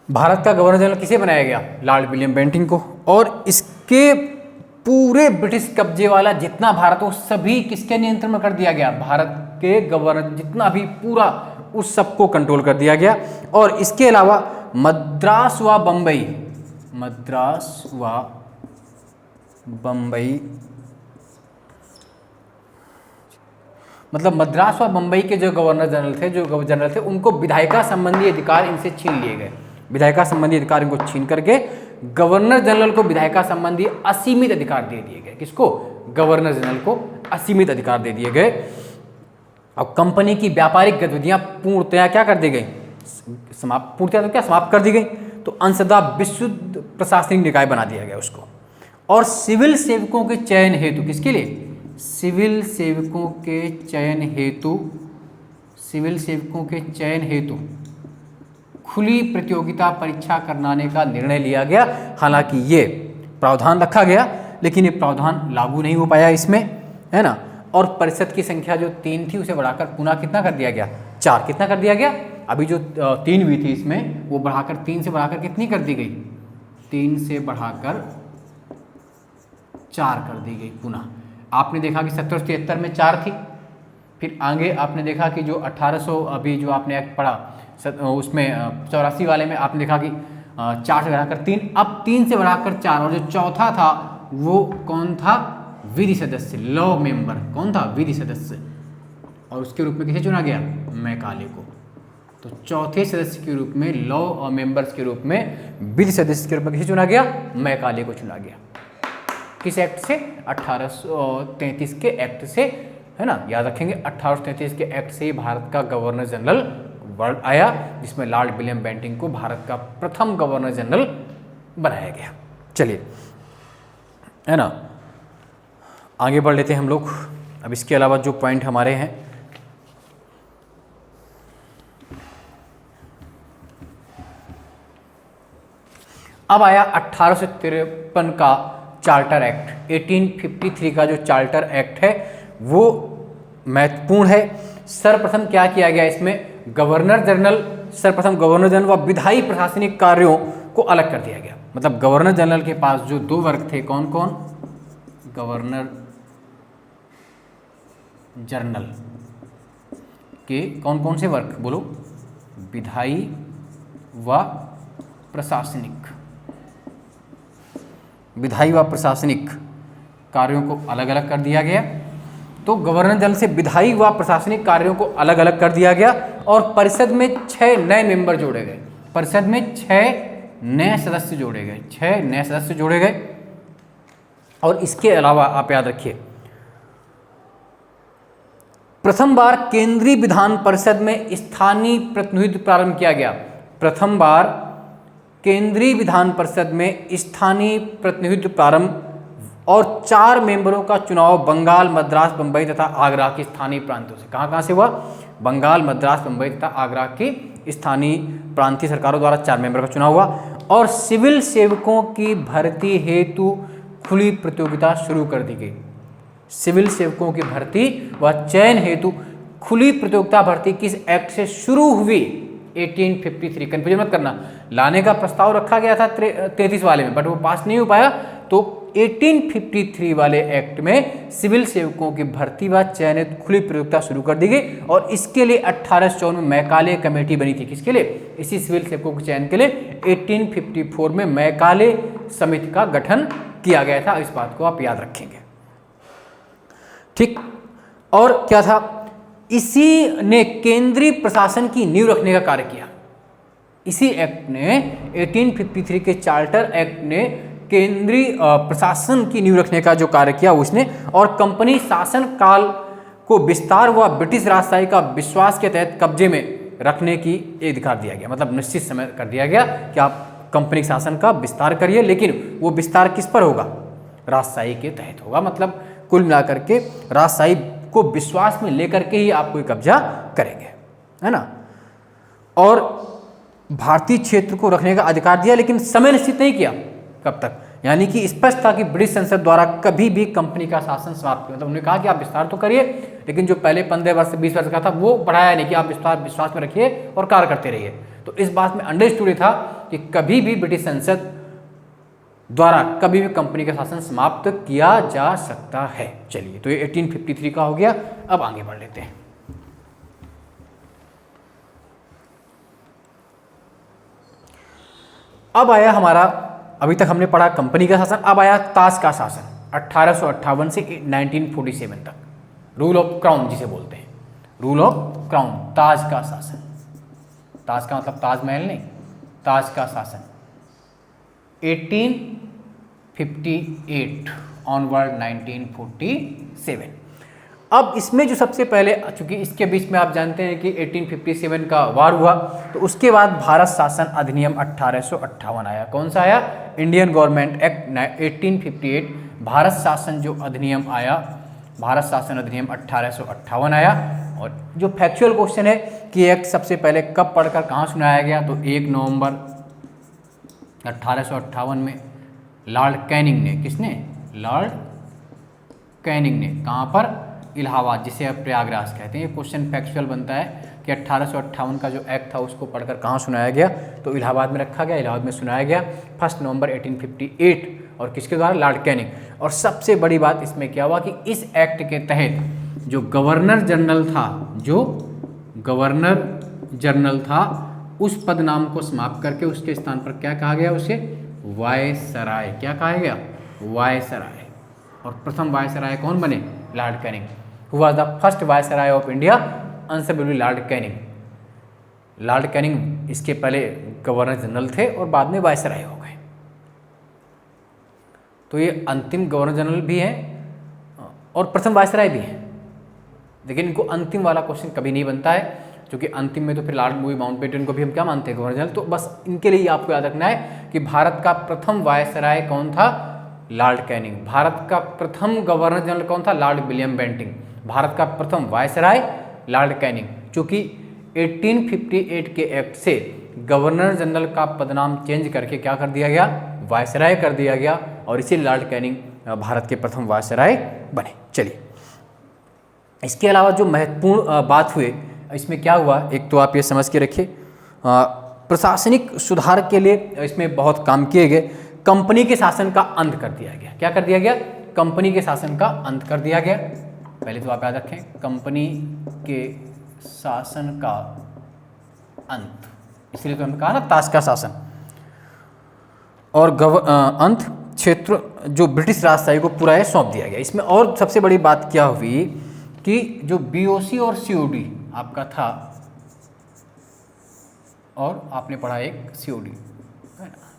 भारत का गवर्नर जनरल किसे बनाया गया, लॉर्ड विलियम बेंटिंग को। और इसके पूरे ब्रिटिश कब्जे वाला जितना भारत हो सभी किसके नियंत्रण में कर दिया गया, भारत के गवर्नर जितना भी पूरा उस सबको कंट्रोल कर दिया गया। और इसके अलावा मद्रास व बम्बई, मद्रास व बम्बई, मतलब मद्रास व बम्बई के जो गवर्नर जनरल थे उनको विधायिका संबंधी अधिकार इनसे छीन लिए गए। विधायिका संबंधी अधिकार इनको छीन करके गवर्नर जनरल को विधायिका संबंधी असीमित अधिकार दे दिए गए। किसको, गवर्नर जनरल को असीमित अधिकार दे दिए गए। अब कंपनी की व्यापारिक गतिविधियां पूर्णतया क्या कर दी गई, समाप्त कर दी गई। तो अंशतः विशुद्ध प्रशासनिक निकाय बना दिया गया उसको। और सिविल सेवकों के चयन हेतु, किसके लिए, सिविल सेवकों के चयन हेतु, सिविल सेवकों के चयन हेतु खुली प्रतियोगिता परीक्षा कराने का निर्णय लिया गया। हालांकि ये प्रावधान रखा गया लेकिन ये प्रावधान लागू नहीं हो पाया इसमें, है ना। और परिषद की संख्या जो 3 थी उसे बढ़ाकर पुनः कितना कर दिया गया, 4। कितना कर दिया गया, अभी जो 3 हुई थी इसमें वो बढ़ाकर 3 से बढ़ाकर कितनी कर दी गई, 3 से बढ़ाकर 4 कर दी गई पुनः। आपने देखा कि 1773 में 4 थी, फिर आगे आपने देखा कि जो 1800 अभी जो आपने एक्ट पढ़ा उसमें 84 वाले में आपने देखा कि 4 से बढ़ाकर 3, अब 3 से बढ़ाकर 4। और जो चौथा था वो कौन था, विधि सदस्य, लॉ मेंबर। कौन था, विधि सदस्य। और उसके रूप में किसे चुना गया, मैकाले को। तो चौथे सदस्य के रूप में, लॉ और मेंबर्स के रूप में, विधि सदस्य के रूप में किसे चुना गया, मैकाले को चुना गया। किस एक्ट से, 1833 के एक्ट से, है ना, याद रखेंगे 1833 के एक्ट से ही भारत का गवर्नर जनरल वर्ड आया, जिसमें लॉर्ड विलियम बेंटिंग को भारत का प्रथम गवर्नर जनरल बनाया गया। चलिए, है ना, आगे बढ़ लेते हैं हम लोग। अब इसके अलावा जो पॉइंट हमारे हैं, अब आया 1853 का चार्टर एक्ट। 1853 का जो चार्टर एक्ट है वो महत्वपूर्ण है। सर्वप्रथम क्या किया गया इसमें, गवर्नर जनरल व विधायी प्रशासनिक कार्यों को अलग कर दिया गया। मतलब गवर्नर जनरल के पास जो 2 वर्ग थे, कौन कौन, गवर्नर जनरल के कौन कौन से वर्ग बोलो, विधायी व प्रशासनिक, विधायी व प्रशासनिक कार्यों को अलग अलग कर दिया गया। तो गवर्नर जनरल से विधायी व प्रशासनिक कार्यों को अलग अलग कर दिया गया और परिषद में 6 नए मेंबर जोड़े गए। परिषद में 6 नए सदस्य जोड़े गए, 6 नए सदस्य जोड़े गए। और इसके अलावा आप याद रखिए, प्रथम बार केंद्रीय विधान परिषद में स्थानीय प्रतिनिधित्व प्रारंभ किया गया। प्रथम बार केंद्रीय विधान परिषद में स्थानीय प्रतिनिधित्व प्रारंभ और 4 मेंबरों का चुनाव बंगाल, मद्रास, बंबई तथा आगरा के स्थानीय प्रांतों से। कहाँ कहाँ से हुआ, बंगाल, मद्रास, मुंबई तथा आगरा की स्थानीय प्रांतीय सरकारों द्वारा 4 मेंबर का चुनाव हुआ। और सिविल सेवकों की भर्ती हेतु खुली प्रतियोगिता शुरू कर दी गई। सिविल सेवकों की भर्ती व चयन हेतु खुली प्रतियोगिता भर्ती किस एक्ट से शुरू हुई? 1853। कंफ्यूजन मत करना, लाने का प्रस्ताव रखा गया था 33 वाले में, बट वो पास नहीं हो पाया। तो 1853 वाले एक्ट में सिविल सेवकों की भर्ती व चयन हेतु खुली प्रतियोगिता शुरू कर दी गई और इसके लिए 1854 में मैकाले कमेटी बनी थी। किसके लिए? इसी सिविल सेवकों के चयन के लिए 1854 में मैकाले समिति का गठन किया गया था। इस बात को आप याद रखेंगे, ठीक। और क्या था? इसी ने केंद्रीय प्रशासन की नींव रखने का कार्य किया। इसी एक्ट ने 1853 के चार्टर एक्ट ने केंद्रीय प्रशासन की नींव रखने का जो कार्य किया उसने, और कंपनी शासन काल को विस्तार व ब्रिटिश राजशाही का विश्वास के तहत कब्जे में रखने की अधिकार दिया गया। मतलब निश्चित समय कर दिया गया कि आप कंपनी शासन का विस्तार करिए, लेकिन वो विस्तार किस पर होगा? राजशाही के तहत होगा। मतलब कुल मिलाकर के राजशाही को विश्वास में लेकर के ही आप कोई कब्जा करेंगे, है ना। और भारतीय क्षेत्र को रखने का अधिकार दिया, लेकिन समय निश्चित नहीं किया कब तक। यानी कि स्पष्ट था कि ब्रिटिश संसद द्वारा कभी भी कंपनी का शासन समाप्त, मतलब उन्होंने कहा कि आप विस्तार तो करिए, लेकिन जो पहले 15 वर्ष से 20 वर्ष का था वो बढ़ाया नहीं कि आप विश्वास में रखिए और कार्य करते रहिए। तो इस बात में अंडरस्टूड था कि कभी भी ब्रिटिश संसद द्वारा कभी भी कंपनी का शासन समाप्त किया जा सकता है। चलिए, तो ये 1853 का हो गया। अब आगे बढ़ लेते हैं। अब आया हमारा, अभी तक हमने पढ़ा कंपनी का शासन, अब आया ताज का शासन 1858 से 1947 तक। रूल ऑफ क्राउन जिसे बोलते हैं, रूल ऑफ क्राउन, ताज का शासन। ताज का मतलब ताजमहल नहीं, ताज का शासन 1858 ऑनवर्ड 1947। अब इसमें जो सबसे पहले, चूंकि इसके बीच में आप जानते हैं कि 1857 का वार हुआ, तो उसके बाद भारत शासन अधिनियम 1858 आया। कौन सा आया? Indian government act 1858। भारत शासन जो अधिनियम आया, भारत शासन अधिनियम 1858 आया। और जो फैक्चुअल क्वेश्चन है कि एक्ट सबसे पहले कब पढ़कर कहाँ सुनाया गया, तो 1 नवंबर 1858 में लॉर्ड कैनिंग ने, किसने? लॉर्ड कैनिंग ने, कहाँ पर? इलाहाबाद, जिसे अब प्रयागराज कहते हैं। ये क्वेश्चन फैक्चुअल बनता है कि 1858 का जो एक्ट था उसको पढ़कर कहाँ सुनाया गया, तो इलाहाबाद में रखा गया, इलाहाबाद में सुनाया गया 1 नवंबर 1858। और किसके द्वारा? Lord Canning. और सबसे बड़ी बात इसमें क्या हुआ कि इस एक्ट के तहत जो गवर्नर जनरल था, जो गवर्नर जनरल था, उस पद नाम को समाप्त करके उसके स्थान पर क्या कहा गया? उसे वायसराय। क्या कहा गया? वायसराय। और प्रथम वायसराय कौन बने? Lord Canning. Who was the first viceroy of India? Answer will B Lord Canning. Lord Canning इसके पहले गवर्नर जनरल थे और बाद में वायसराय हो गए। तो ये अंतिम गवर्नर जनरल भी हैं और प्रथम वायसराय भी हैं, लेकिन इनको अंतिम वाला क्वेश्चन कभी नहीं बनता है, क्योंकि अंतिम में तो फिर लॉर्ड माउंटबेटन को भी हम क्या मानते हैं? Governor general. तो बस इनके लिए आपको याद रखना है कि भारत का प्रथम वायसराय कौन था? Lord Canning. भारत का प्रथम गवर्नर जनरल कौन था? Lord William Bentinck. भारत का प्रथम वायसराय लॉर्ड कैनिंग। चूंकि 1858 के एक्ट से गवर्नर जनरल का पदनाम चेंज करके क्या कर दिया गया? वायसराय कर दिया गया, और इसी लॉर्ड कैनिंग भारत के प्रथम वायसराय बने। चलिए, इसके अलावा जो महत्वपूर्ण बात हुए इसमें क्या हुआ, एक तो आप ये समझ के रखिए, प्रशासनिक सुधार के लिए इसमें बहुत काम किए गए। कंपनी के शासन का अंत कर दिया गया। क्या कर दिया गया? कंपनी के शासन का अंत कर दिया गया। पहले तो आप याद रखें, कंपनी के शासन का अंत, इसलिए तो हमने कहा ना ताज का शासन। और अंत क्षेत्र जो ब्रिटिश राजशाही को पूरा सौंप दिया गया। इसमें और सबसे बड़ी बात क्या हुई कि जो बीओसी और सीओडी आपका था, और आपने पढ़ा एक सीओडी,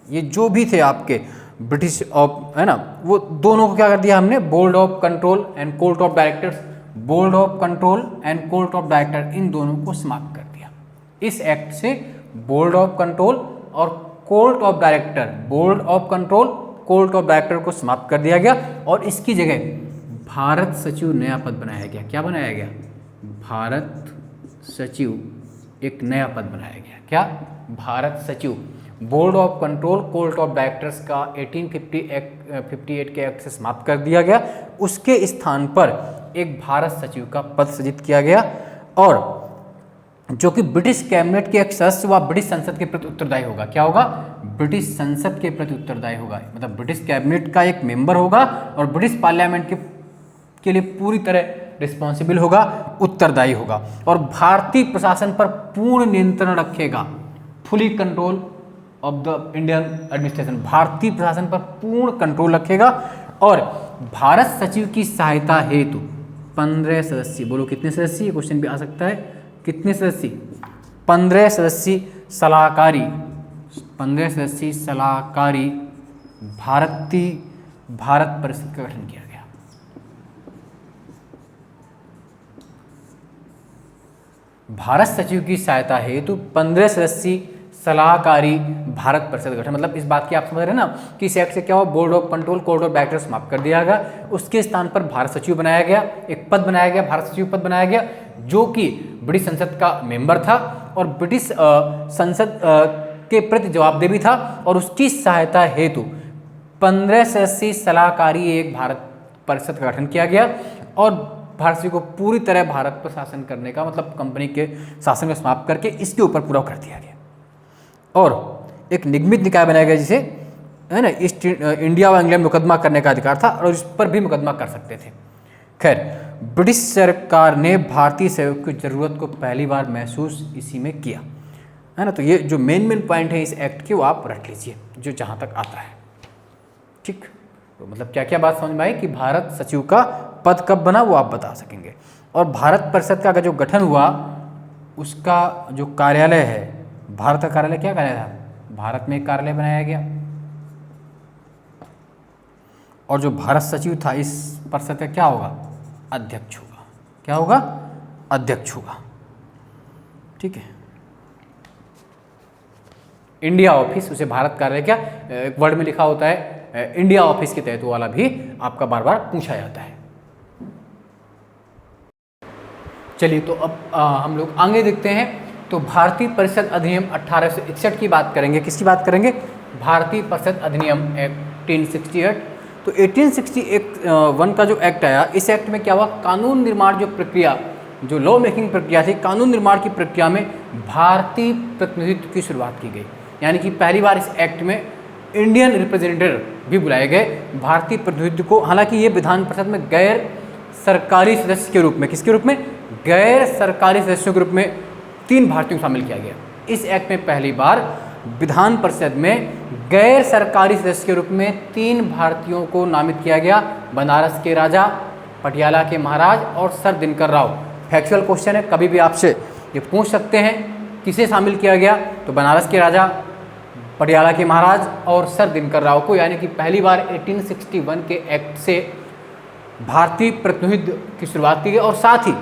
ये जो भी थे आपके ब्रिटिश ऑफ, है ना, वो दोनों को क्या कर दिया हमने? Board of control and court of directors, board of control and court of director, इन दोनों को समाप्त कर दिया। इस एक्ट से बोर्ड ऑफ कंट्रोल और court of director, board of control, court of director को समाप्त कर दिया गया, और इसकी जगह भारत सचिव नया पद बनाया गया। क्या बनाया गया? भारत सचिव एक नया पद बनाया गया। क्या? भारत सचिव। Board of control court of directors का 1858 के एक्ट से समाप्त कर दिया गया। उसके स्थान पर एक भारत सचिव का पद सृजित किया गया और जो कि ब्रिटिश कैबिनेट के एक सदस्य व ब्रिटिश संसद के प्रति उत्तरदायी होगा। क्या होगा? ब्रिटिश संसद के प्रति उत्तरदायी होगा, मतलब ब्रिटिश कैबिनेट का एक मेंबर होगा और ब्रिटिश पार्लियामेंट के लिए पूरी तरह रिस्पॉन्सिबल होगा, उत्तरदायी होगा और भारतीय प्रशासन पर पूर्ण नियंत्रण रखेगा। Fully control of the Indian administration, भारतीय प्रशासन पर पूर्ण कंट्रोल रखेगा और भारत सचिव की सहायता हेतु 15 सदस्यीय, बोलो कितने सदस्यीय, क्वेश्चन भी आ सकता है, कितने सदस्यीय? 15 सदस्यीय सलाहकारी, 15 सदस्यीय सलाहकारी भारत परिषद का गठन किया गया। भारत सचिव की सहायता हेतु 15 सदस्यीय सलाहकारी भारत परिषद गठन, मतलब इस बात की आप समझ रहे हैं ना कि इस एक्ट से क्या हुआ, board of control court of directors समाप्त कर दिया गया। उसके स्थान पर भारत सचिव बनाया गया, एक पद बनाया गया, भारत सचिव पद बनाया गया जो कि ब्रिटिश संसद का मेंबर था और ब्रिटिश संसद के प्रति जवाबदेह भी था और उसकी सहायता हेतु 15 सदस्यीय सलाहकारी एक भारत परिषद का गठन किया गया और भारत सचिव को पूरी तरह भारत पर शासन करने का, मतलब कंपनी के शासन को समाप्त करके इसके ऊपर पूरा कर दिया गया और एक निगमित निकाय बनाया गया जिसे, है ना, ईस्ट इंडिया व इंग्लैंड में मुकदमा करने का अधिकार था और इस पर भी मुकदमा कर सकते थे। खैर, ब्रिटिश सरकार ने भारतीय सेवक की जरूरत को पहली बार महसूस इसी में किया, है ना। तो ये जो मेन पॉइंट है इस एक्ट के वो आप रख लीजिए, जो जहाँ तक आता है, ठीक। तो मतलब क्या क्या बात समझ में आई कि भारत सचिव का पद कब बना वो आप बता सकेंगे। और भारत परिषद का जो गठन हुआ उसका जो कार्यालय है, भारत का कार्यालय क्या कार्यालय था, भारत में एक कार्यालय बनाया गया और जो भारत सचिव था इस परिषद का क्या होगा, अध्यक्ष होगा। क्या होगा? अध्यक्ष होगा, ठीक है। इंडिया ऑफिस, उसे भारत कार्यालय क्या एक वर्ड में लिखा होता है, इंडिया ऑफिस के तहत वाला भी आपका बार बार पूछा जाता है। चलिए तो अब हम लोग आगे देखते हैं। तो भारतीय परिषद अधिनियम 1861 की बात करेंगे। किसकी बात करेंगे? भारतीय परिषद अधिनियम 1868। तो 1861 का जो एक्ट आया, इस एक्ट में क्या हुआ, कानून निर्माण जो प्रक्रिया, जो लॉ मेकिंग प्रक्रिया थी, कानून निर्माण की प्रक्रिया में भारतीय प्रतिनिधित्व की शुरुआत की गई। यानी कि पहली बार इस एक्ट में इंडियन रिप्रेजेंटेटिव भी बुलाए गए भारतीय प्रतिनिधित्व को। हालांकि ये विधान परिषद में गैर सरकारी सदस्य के रूप में, किसके रूप में, गैर सरकारी सदस्यों के रूप में 3 भारतीयों को शामिल किया गया। इस एक्ट में पहली बार विधान परिषद में गैर सरकारी सदस्य के रूप में 3 भारतीयों को नामित किया गया, बनारस के राजा, पटियाला के महाराज और sir Dinkar Rao. Factual question है, कभी भी आपसे ये पूछ सकते हैं किसे शामिल किया गया, तो बनारस के राजा, पटियाला के महाराज और सर दिनकर राव को। यानी कि पहली बार 1861 के एक्ट से भारतीय प्रतिनिधित्व की शुरुआत की गई और साथ ही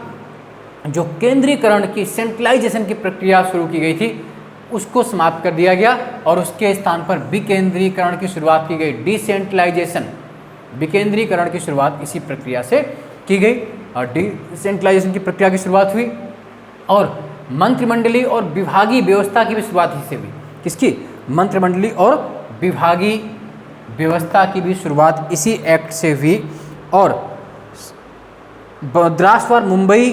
जो केंद्रीकरण की, सेंट्रलाइजेशन की प्रक्रिया शुरू की गई थी उसको समाप्त कर दिया गया और उसके स्थान पर विकेंद्रीकरण की शुरुआत की गई, डिसेंट्रलाइजेशन। विकेंद्रीकरण की शुरुआत इसी प्रक्रिया से की गई और डिसेंट्रलाइजेशन की प्रक्रिया की शुरुआत हुई और मंत्रिमंडलीय और विभागीय व्यवस्था की भी शुरुआत इसी से हुई। किसकी? मंत्रिमंडलीय और विभागीय व्यवस्था की भी शुरुआत इसी एक्ट से हुई और मद्रास और मुंबई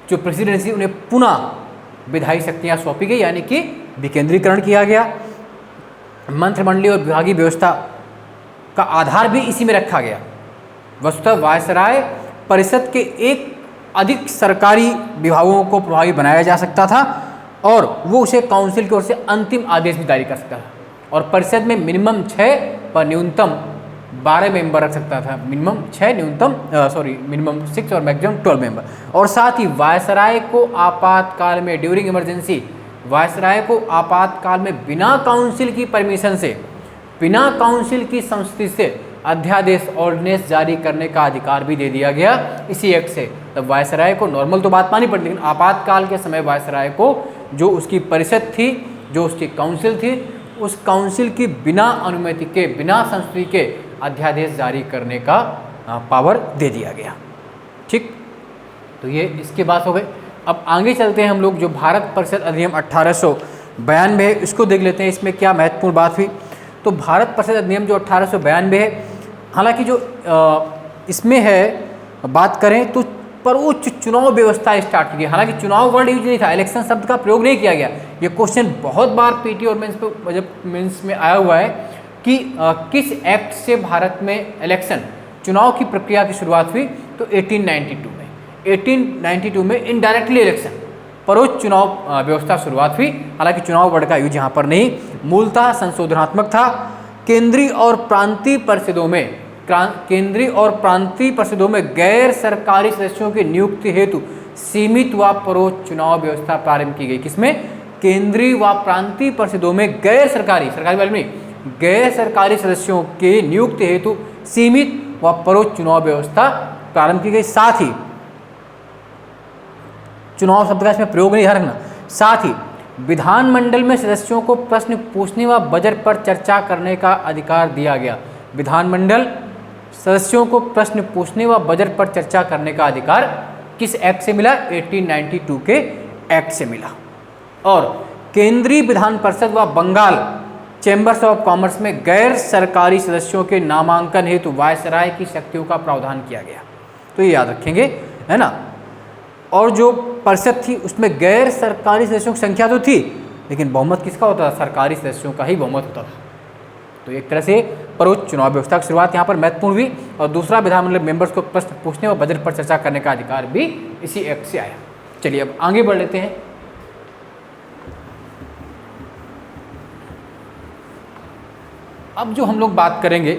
जो प्रेसिडेंसी उन्हें पुनः विधायी शक्तियां सौंपी गई, यानी कि विकेंद्रीकरण किया गया। मंत्रिमंडलीय और विभागीय व्यवस्था का आधार भी इसी में रखा गया। वस्तुतः वायसराय परिषद के एक अधिक सरकारी विभागों को प्रभावी बनाया जा सकता था और वो उसे काउंसिल की ओर से अंतिम आदेश भी जारी कर सकता था और परिषद में मिनिमम 6 पर न्यूनतम 12 मेंबर रख सकता था। मिनिमम 6, मिनिमम 6 और मैक्सिमम 12 मेंबर। और साथ ही वायसराय को आपातकाल में, ड्यूरिंग इमरजेंसी, वायसराय को आपातकाल में बिना काउंसिल की परमिशन से, बिना काउंसिल की संस्तुति से अध्यादेश ऑर्डिनेंस जारी करने का अधिकार भी दे दिया गया इसी एक्ट से। तब वायसराय को नॉर्मल तो बात मानी पड़ती, लेकिन आपातकाल के समय वायसराय को जो उसकी परिषद थी, जो उसकी काउंसिल थी, उस काउंसिल की बिना अनुमति के, बिना संस्तुति के अध्यादेश जारी करने का पावर दे दिया गया। ठीक, तो ये इसके बात हो गए। अब आगे चलते हैं हम लोग, जो भारत परिषद अधिनियम 1892 है इसको देख लेते हैं, इसमें क्या महत्वपूर्ण बात हुई। तो भारत परिषद अधिनियम जो 1892 है, हालांकि जो इसमें है बात करें तो सर्वोच्च चुनाव व्यवस्था स्टार्ट की गई। हालांकि चुनाव वर्ड यूज नहीं था, इलेक्शन शब्द का प्रयोग नहीं किया गया। ये क्वेश्चन बहुत बार पीटी और मेंस पे जब मेंस में आया हुआ है कि किस एक्ट से भारत में इलेक्शन चुनाव की प्रक्रिया की शुरुआत हुई, तो 1892 में इनडायरेक्टली इलेक्शन परोक्ष चुनाव व्यवस्था शुरुआत हुई। हालांकि चुनाव वर्ड का यूज यहाँ पर नहीं, मूलतः संशोधनात्मक था। केंद्रीय और प्रांतीय परिषदों में गैर सरकारी सदस्यों की नियुक्ति हेतु सीमित व परोक्ष चुनाव व्यवस्था प्रारंभ की गई। किसमें? केंद्रीय व प्रांतीय परिषदों में गैर सरकारी वाले नहीं, गैर सरकारी सदस्यों के नियुक्ति हेतु सीमित व परोक्ष चुनाव व्यवस्था प्रारंभ की गई। साथ ही चुनाव शब्द का इसमें प्रयोग नहीं रखना। साथ ही विधानमंडल में सदस्यों को प्रश्न पूछने व बजट पर चर्चा करने का अधिकार दिया गया। विधानमंडल सदस्यों को प्रश्न पूछने व बजट पर चर्चा करने का अधिकार किस एक्ट से मिला? 1892 के एक्ट से मिला। और केंद्रीय विधान परिषद व बंगाल चैम्बर्स ऑफ कॉमर्स में गैर सरकारी सदस्यों के नामांकन हेतु वायसराय की शक्तियों का प्रावधान किया गया। तो ये याद रखेंगे, है ना। और जो परिषद थी उसमें गैर सरकारी सदस्यों की संख्या तो थी, लेकिन बहुमत किसका होता था? सरकारी सदस्यों का ही बहुमत होता था। तो एक तरह से परोक्ष चुनाव व्यवस्था की शुरुआत यहाँ पर महत्वपूर्ण हुई। और दूसरा, विधानमंडल मेंबर्स को प्रश्न पूछने व बजट पर चर्चा करने का अधिकार भी इसी एक्ट से आया। चलिए अब आगे बढ़ लेते हैं। अब जो हम लोग बात करेंगे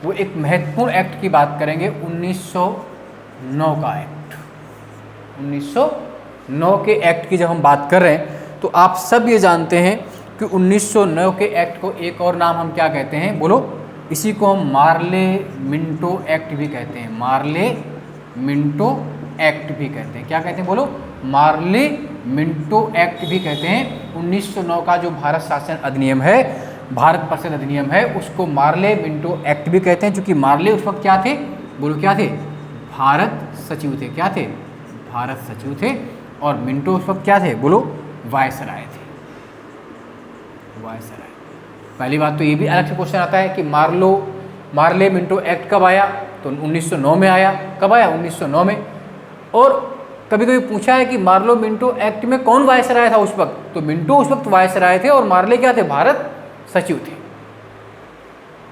वो एक महत्वपूर्ण एक्ट की बात करेंगे, 1909 का एक्ट। 1909 के एक्ट की जब हम बात कर रहे हैं तो आप सब ये जानते हैं कि 1909 के एक्ट को एक और नाम हम क्या कहते हैं? बोलो। इसी को हम मार्ले मिंटो एक्ट भी कहते हैं। मार्ले मिंटो एक्ट भी कहते हैं। क्या कहते हैं? बोलो। मार्ले मिंटो एक्ट भी कहते हैं। 1909 का जो भारत शासन अधिनियम है, भारत परिषद अधिनियम है, उसको मार्ले मिंटो एक्ट भी कहते हैं। क्योंकि मार्ले उस वक्त क्या थे? बोलो क्या थे? भारत सचिव थे। क्या थे? भारत सचिव थे। और मिंटो उस वक्त क्या थे? बोलो। वायसराय थे। वायसराय। पहली बात तो ये भी अलग से क्वेश्चन आता है कि मार्ले मिंटो एक्ट कब आया? तो 1909 में आया। कब आया? 1909 में। और कभी कभी पूछा है कि मार्लो मिंटो एक्ट में कौन वायसराय था उस वक्त? तो मिंटो उस वक्त वायसराय थे और मार्ले क्या थे? भारत सचिव थे,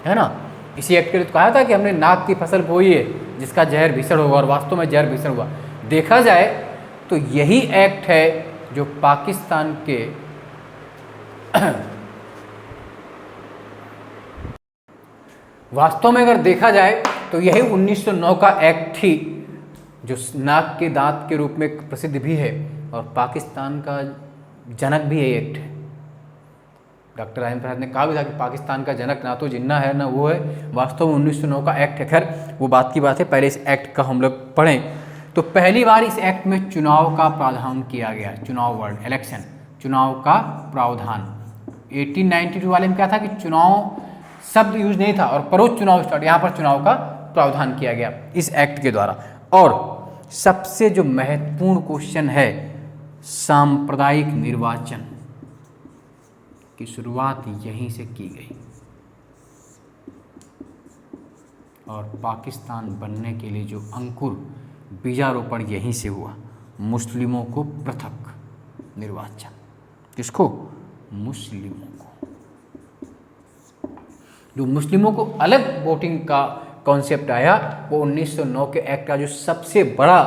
है ना। इसी एक्ट के लिए तो कहा था कि हमने नाक की फसल बोई है जिसका जहर भीषण होगा, और वास्तव में जहर भीषण हुआ। देखा जाए तो यही एक्ट है जो पाकिस्तान के वास्तव में अगर देखा जाए तो यही 1909 का एक्ट थी जो नाक के दांत के रूप में प्रसिद्ध भी है और पाकिस्तान का जनक भी है एक्ट है। डॉक्टर राजेंद्र प्रसाद ने कहा भी था कि पाकिस्तान का जनक ना तो जिन्ना है ना वो है, वास्तव में 1909 का एक्ट है। खैर वो बात की बात है, पहले इस एक्ट का हम लोग पढ़ें। तो पहली बार इस एक्ट में चुनाव का प्रावधान किया गया। चुनाव वर्ड, इलेक्शन, चुनाव का प्रावधान। 1892 वाले में क्या था कि चुनाव शब्द यूज नहीं था और परोक्ष चुनाव स्टार्ट, यहाँ पर चुनाव का प्रावधान किया गया इस एक्ट के द्वारा। और सबसे जो महत्वपूर्ण क्वेश्चन है, सांप्रदायिक निर्वाचन की शुरुआत यहीं से की गई और पाकिस्तान बनने के लिए जो अंकुर बीजारोपण यहीं से हुआ। मुस्लिमों को पृथक निर्वाचन, किसको? मुस्लिमों को। जो मुस्लिमों को अलग वोटिंग का कॉन्सेप्ट आया वो 1909 के एक्ट का जो सबसे बड़ा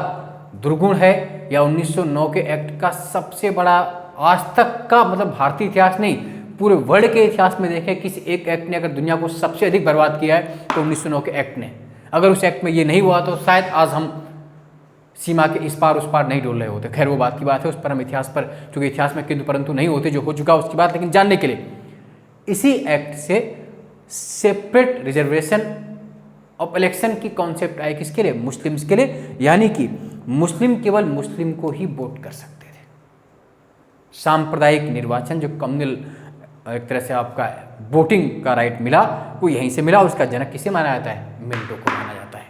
दुर्गुण है, या 1909 के एक्ट का सबसे बड़ा आज तक का, मतलब भारतीय इतिहास नहीं पूरे वर्ल्ड के इतिहास में देखें किसी एक एक्ट ने अगर दुनिया को सबसे अधिक बर्बाद किया है तो 1909 के एक्ट ने। अगर उस एक्ट में ये नहीं हुआ तो शायद आज हम सीमा के इस पार उस पार नहीं डोल रहे होते। खैर वो बात की बात है, उस पर हम इतिहास पर, चूँकि इतिहास में किंतु परंतु नहीं होते, जो हो चुका उसकी बात। लेकिन जानने के लिए इसी एक्ट से सेपरेट रिजर्वेशन ऑफ इलेक्शन की कॉन्सेप्ट आई। किसके लिए? मुस्लिम्स के लिए। यानी कि मुस्लिम केवल मुस्लिम को ही वोट कर सकते थे। सांप्रदायिक निर्वाचन, जो कम्युनल एक तरह से आपका वोटिंग का राइट मिला, वो यहीं से मिला। उसका जनक किसे माना जाता है? मिंटो को माना जाता है।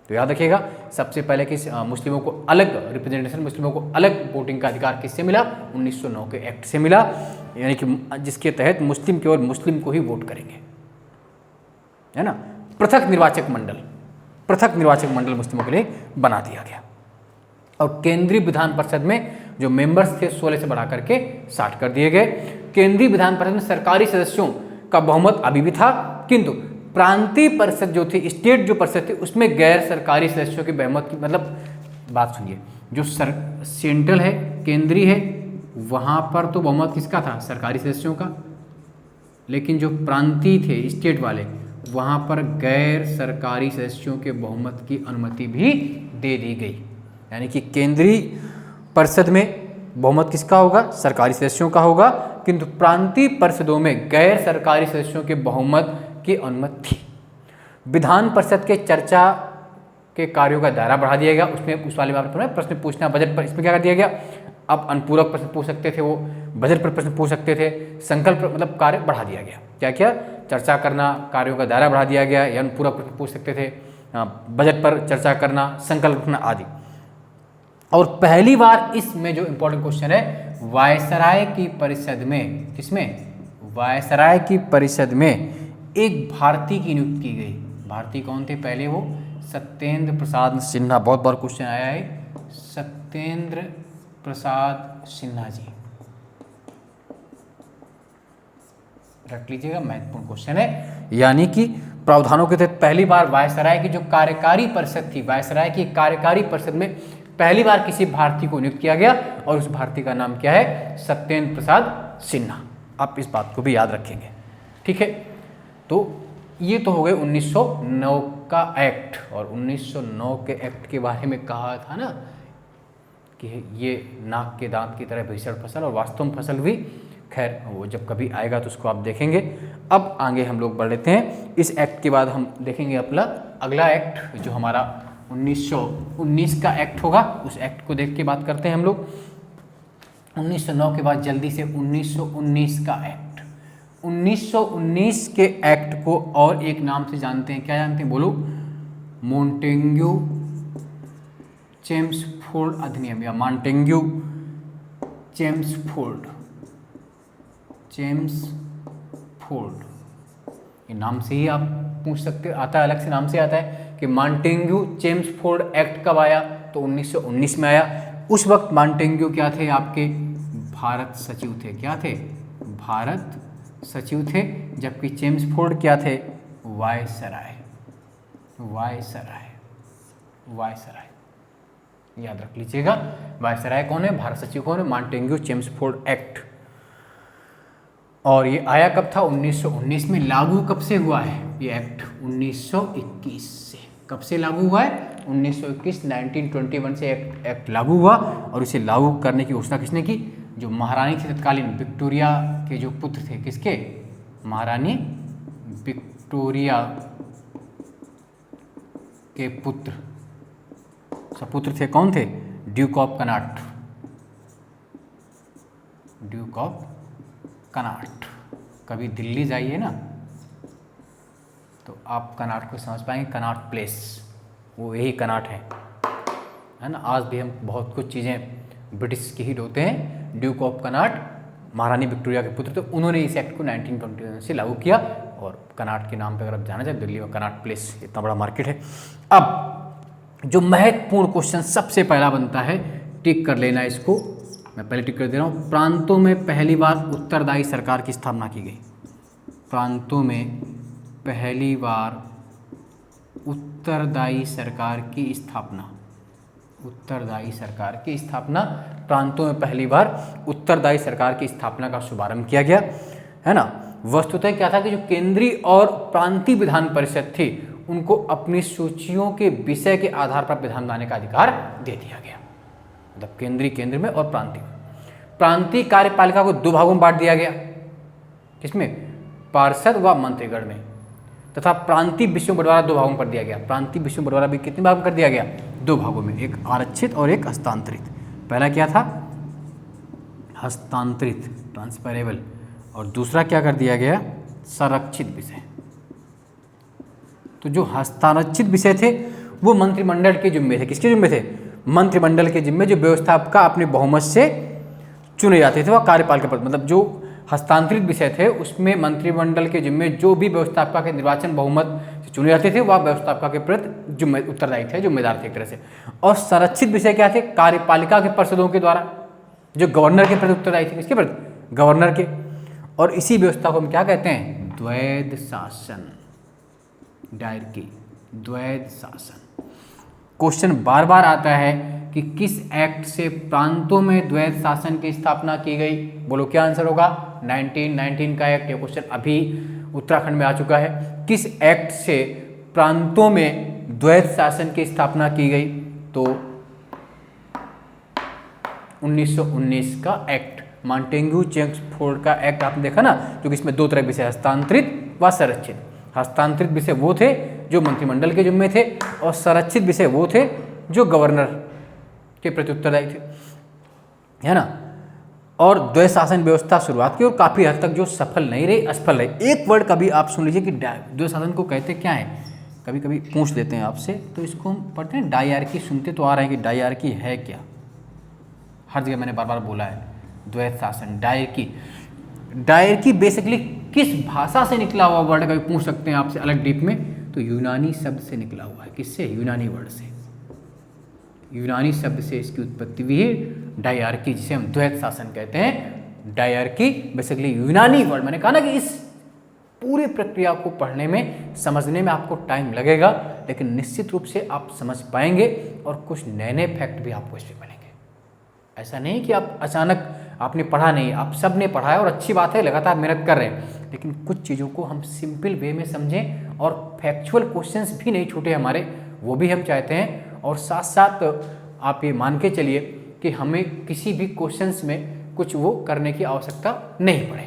तो याद रखिएगा, सबसे पहले किस मुस्लिमों को अलग रिप्रेजेंटेशन, मुस्लिमों को अलग वोटिंग का अधिकार किससे मिला? 1909 के एक्ट से मिला, यानी कि जिसके तहत मुस्लिम केवल मुस्लिम को ही वोट करेंगे, है ना। पृथक निर्वाचक मंडल मुस्लिमों के लिए बना दिया गया। और केंद्रीय विधान परिषद में जो मेंबर्स थे 16 से बढ़ा करके 60 कर दिए गए। केंद्रीय विधान परिषद में सरकारी सदस्यों का बहुमत अभी भी था, किंतु प्रांतीय परिषद जो थी, स्टेट जो परिषद थी, उसमें गैर सरकारी सदस्यों के बहुमत की, मतलब बात सुनिए, जो सेंट्रल है, केंद्रीय है, वहाँ पर तो बहुमत किसका था? सरकारी सदस्यों का। लेकिन जो प्रांतीय थे, स्टेट वाले, वहाँ पर गैर सरकारी सदस्यों के बहुमत की अनुमति भी दे दी गई। यानी कि केंद्रीय परिषद में बहुमत किसका होगा? सरकारी सदस्यों का होगा, किंतु प्रांतीय परिषदों में गैर सरकारी सदस्यों के बहुमत की अनुमति थी। विधान परिषद के चर्चा के कार्यों का दायरा बढ़ा दिया गया। उसमें उस वाले बात पर प्रश्न पूछना बजट पर, इसमें क्या कर दिया गया? अब अनुपूरक प्रश्न पूछ सकते थे, वो बजट पर प्रश्न पूछ सकते थे, संकल्प मतलब कार्य बढ़ा दिया गया। क्या क्या? चर्चा करना, कार्यों का दायरा बढ़ा दिया गया, या अनुपूरक प्रश्न पूछ सकते थे, बजट पर चर्चा करना, संकल्प रखना आदि। और पहली बार इसमें जो इंपॉर्टेंट क्वेश्चन है, वायसराय की परिषद में, किसमें? वायसराय की परिषद में एक भारतीय की नियुक्ति की गई। भारतीय कौन थे? पहले वो सत्येंद्र प्रसाद सिन्हा, बहुत बार क्वेश्चन आया है, सत्येंद्र प्रसाद सिन्हा जी, रख लीजिएगा, महत्वपूर्ण क्वेश्चन है। यानी कि प्रावधानों के तहत पहली बार वायसराय की जो कार्यकारी परिषद थी, वायसराय की कार्यकारी परिषद में पहली बार किसी भारतीय को नियुक्त किया गया, और उस भारतीय का नाम क्या है? सत्येंद्र प्रसाद सिन्हा। आप इस बात को भी याद रखेंगे, ठीक है। तो ये तो हो गए 1909 का एक्ट। और 1909 के एक्ट के बारे में कहा था ना कि ये नाक के दांत की तरह भीषण फसल, और वास्तव में फसल भी, खैर वो जब कभी आएगा तो उसको आप देखेंगे। अब आगे हम लोग बढ़ लेते हैं। इस एक्ट के बाद हम देखेंगे अपना अगला एक्ट, जो हमारा 1919 का एक्ट होगा। उस एक्ट को देख के बात करते हैं हम लोग। 1909 के बाद जल्दी से 1919 का एक्ट। 1919 के एक्ट को और एक नाम से जानते हैं, क्या जानते हैं बोलो? मॉन्टेग्यू चेम्सफोर्ड अधिनियम, या मॉन्टेग्यू चेम्सफोर्ड ये नाम से ही आप पूछ सकते, आता है अलग से नाम से आता है कि मॉन्टेग्यू चेम्सफोर्ड एक्ट कब आया? तो 1919 में आया। उस वक्त मॉन्टेग्यू क्या थे? आपके भारत सचिव थे। क्या थे? भारत सचिव थे। जबकि चेम्सफोर्ड क्या थे? वायसराय। याद रख लीजिएगा, वायसराय कौन है, भारत सचिव कौन है? Montagu Chelmsford act. और ये आया कब था? 1919 में। लागू कब से हुआ है ये एक्ट? 1921 से। कब से लागू हुआ है? 1921, 1921 से एक्ट लागू हुआ। और इसे लागू करने की घोषणा किसने की? जो महारानी थी तत्कालीन, विक्टोरिया के जो पुत्र थे, किसके? महारानी विक्टोरिया के पुत्र, सपुत्र थे, कौन थे? Duke of Connaught. कभी दिल्ली जाइए ना तो आप कनाट को समझ पाएंगे, कनाट प्लेस, वो यही कनाट है ना। आज भी हम बहुत कुछ चीज़ें ब्रिटिश की ही होते हैं। ड्यूक ऑफ कनाट महारानी विक्टोरिया के पुत्र, तो उन्होंने इस एक्ट को 1921 से लागू किया। और कनाट के नाम पे अगर आप जाना चाहें, दिल्ली में कनाट प्लेस इतना बड़ा मार्केट है। अब जो महत्वपूर्ण क्वेश्चन सबसे पहला बनता है, टिक कर लेना इसको, मैं पहले टिक कर दे रहा हूँ। प्रांतों में पहली बार उत्तरदायी सरकार की स्थापना की गई। प्रांतों में पहली बार उत्तरदायी सरकार की स्थापना। प्रांतों में पहली बार उत्तरदायी सरकार की स्थापना का शुभारंभ किया गया, है ना। वस्तुतः क्या था कि जो केंद्रीय और प्रांतीय विधान परिषद थी, उनको अपनी सूचियों के विषय के आधार पर विधान बनाने का अधिकार दे दिया गया। मतलब केंद्रीय केंद्र में और प्रांतीय कार्यपालिका को दो भागों में बांट दिया गया। किसमें? पार्षद व मंत्रीगण में। तथा प्रांतीय विषयों बंटवारा दो भागों में कर दिया गया। प्रांतीय विषयों बंटवारा भी कितने भाग में कर दिया गया? दो भागों में, एक आरक्षित और एक हस्तांतरित। पहला क्या था? हस्तांतरित, ट्रांसफरेबल, और दूसरा क्या कर दिया गया? संरक्षित विषय। तो जो हस्तांतरित विषय थे वो मंत्रिमंडल के जिम्मे थे। किसके जिम्मे थे? मंत्रिमंडल के जिम्मे, जो व्यवस्थापका अपने बहुमत से चुने जाते थे, वह कार्यपाल के पद, मतलब जो हस्तांतरित विषय थे उसमें मंत्रिमंडल के जिम्मे जो भी व्यवस्थापका के निर्वाचन बहुमत से चुने जाते थे, वह व्यवस्थापका के प्रति जिम्मे उत्तरदायी थे, जिम्मेदार थे एक तरह से। और संरक्षित विषय क्या थे? कार्यपालिका के पार्षदों के द्वारा, जो गवर्नर के प्रति उत्तरदायी थे। किसके प्रति? गवर्नर के। और इसी व्यवस्था को हम क्या कहते हैं? द्वैध शासन, डायरकी, द्वैध शासन। क्वेश्चन बार बार आता है कि किस एक्ट से प्रांतों में द्वैध शासन की स्थापना की गई? बोलो क्या आंसर होगा? 1919 का एक्ट। ये क्वेश्चन अभी उत्तराखंड में आ चुका है। किस एक्ट से प्रांतों में द्वैध शासन की स्थापना की गई? तो 1919 का एक्ट, मॉन्टेग्यू चेम्सफोर्ड का एक्ट आपने देखा ना, क्योंकि इसमें दो तरह के विषय, हस्तांतरित व संरक्षित। हस्तांतरित विषय वो थे जो मंत्रिमंडल के जिम्मे थे, और संरक्षित विषय वो थे जो गवर्नर के प्रति उत्तरदायी थे, है ना। और द्वैध शासन व्यवस्था शुरुआत की और काफ़ी हद तक जो सफल नहीं रही, असफल रही। एक वर्ड कभी आप सुन लीजिए कि द्वैध शासन को कहते क्या है, कभी कभी पूछ लेते हैं आपसे, तो इसको हम पढ़ते हैं डायरकी। सुनते तो आ रहे हैं कि डायरकी है क्या, हर जगह मैंने बार बार बोला है द्वैध शासन, डायरकी। डायरकी बेसिकली किस भाषा से निकला हुआ वर्ड, कभी पूछ सकते हैं आपसे अलग डीप में, तो यूनानी शब्द से निकला हुआ है। किससे? यूनानी वर्ड से, यूनानी शब्द से इसकी उत्पत्ति हुई है डायरकी, जिसे हम द्वैध शासन कहते हैं। डायरकी बेसिकली यूनानी वर्ड। मैंने कहा ना कि इस पूरी प्रक्रिया को पढ़ने में, समझने में आपको टाइम लगेगा, लेकिन निश्चित रूप से आप समझ पाएंगे और कुछ नए नए फैक्ट भी आपको इसमें मिलेंगे। ऐसा नहीं कि आप अचानक आपने पढ़ा नहीं, आप सब ने पढ़ा है और अच्छी बात है, लगातार मेहनत कर रहे हैं, लेकिन कुछ चीज़ों को हम सिंपल वे में समझें और फैक्चुअल क्वेश्चंस भी नहीं छूटे हमारे, वो भी हम चाहते हैं। और साथ साथ आप ये मान के चलिए कि हमें किसी भी क्वेश्चंस में कुछ वो करने की आवश्यकता नहीं पड़े।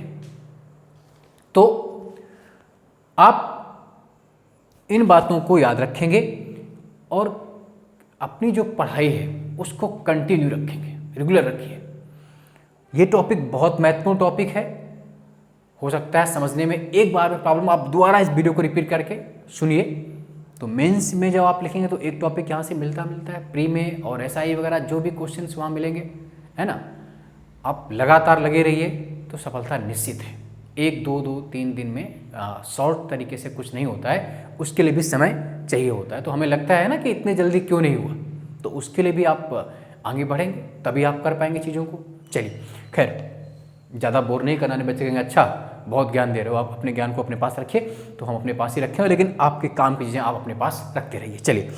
तो आप इन बातों को याद रखेंगे और अपनी जो पढ़ाई है उसको कंटिन्यू रखेंगे, रेगुलर रखिए। ये टॉपिक बहुत महत्वपूर्ण टॉपिक है। हो सकता है समझने में एक बार में प्रॉब्लम, आप दोबारा इस वीडियो को रिपीट करके सुनिए, तो मेंस में जब आप लिखेंगे तो एक टॉपिक यहाँ से मिलता है, प्री में और SI वगैरह जो भी क्वेश्चंस वहाँ मिलेंगे, है ना। आप लगातार लगे रहिए तो सफलता निश्चित है। 1, 2, 3 दिन में शॉर्ट तरीके से कुछ नहीं होता है, उसके लिए भी समय चाहिए होता है। तो हमें लगता है ना कि इतने जल्दी क्यों नहीं हुआ, तो उसके लिए भी आप आगे बढ़ेंगे, तभी आप कर पाएंगे चीज़ों को। चलिए खैर, ज़्यादा बोर नहीं करना, बच्चे कहेंगे अच्छा बहुत ज्ञान दे रहे हो, आप अपने ज्ञान को अपने पास रखिए, तो हम अपने पास ही रखें, लेकिन आपके काम की चीज़ें आप अपने पास रखते रहिए। चलिए,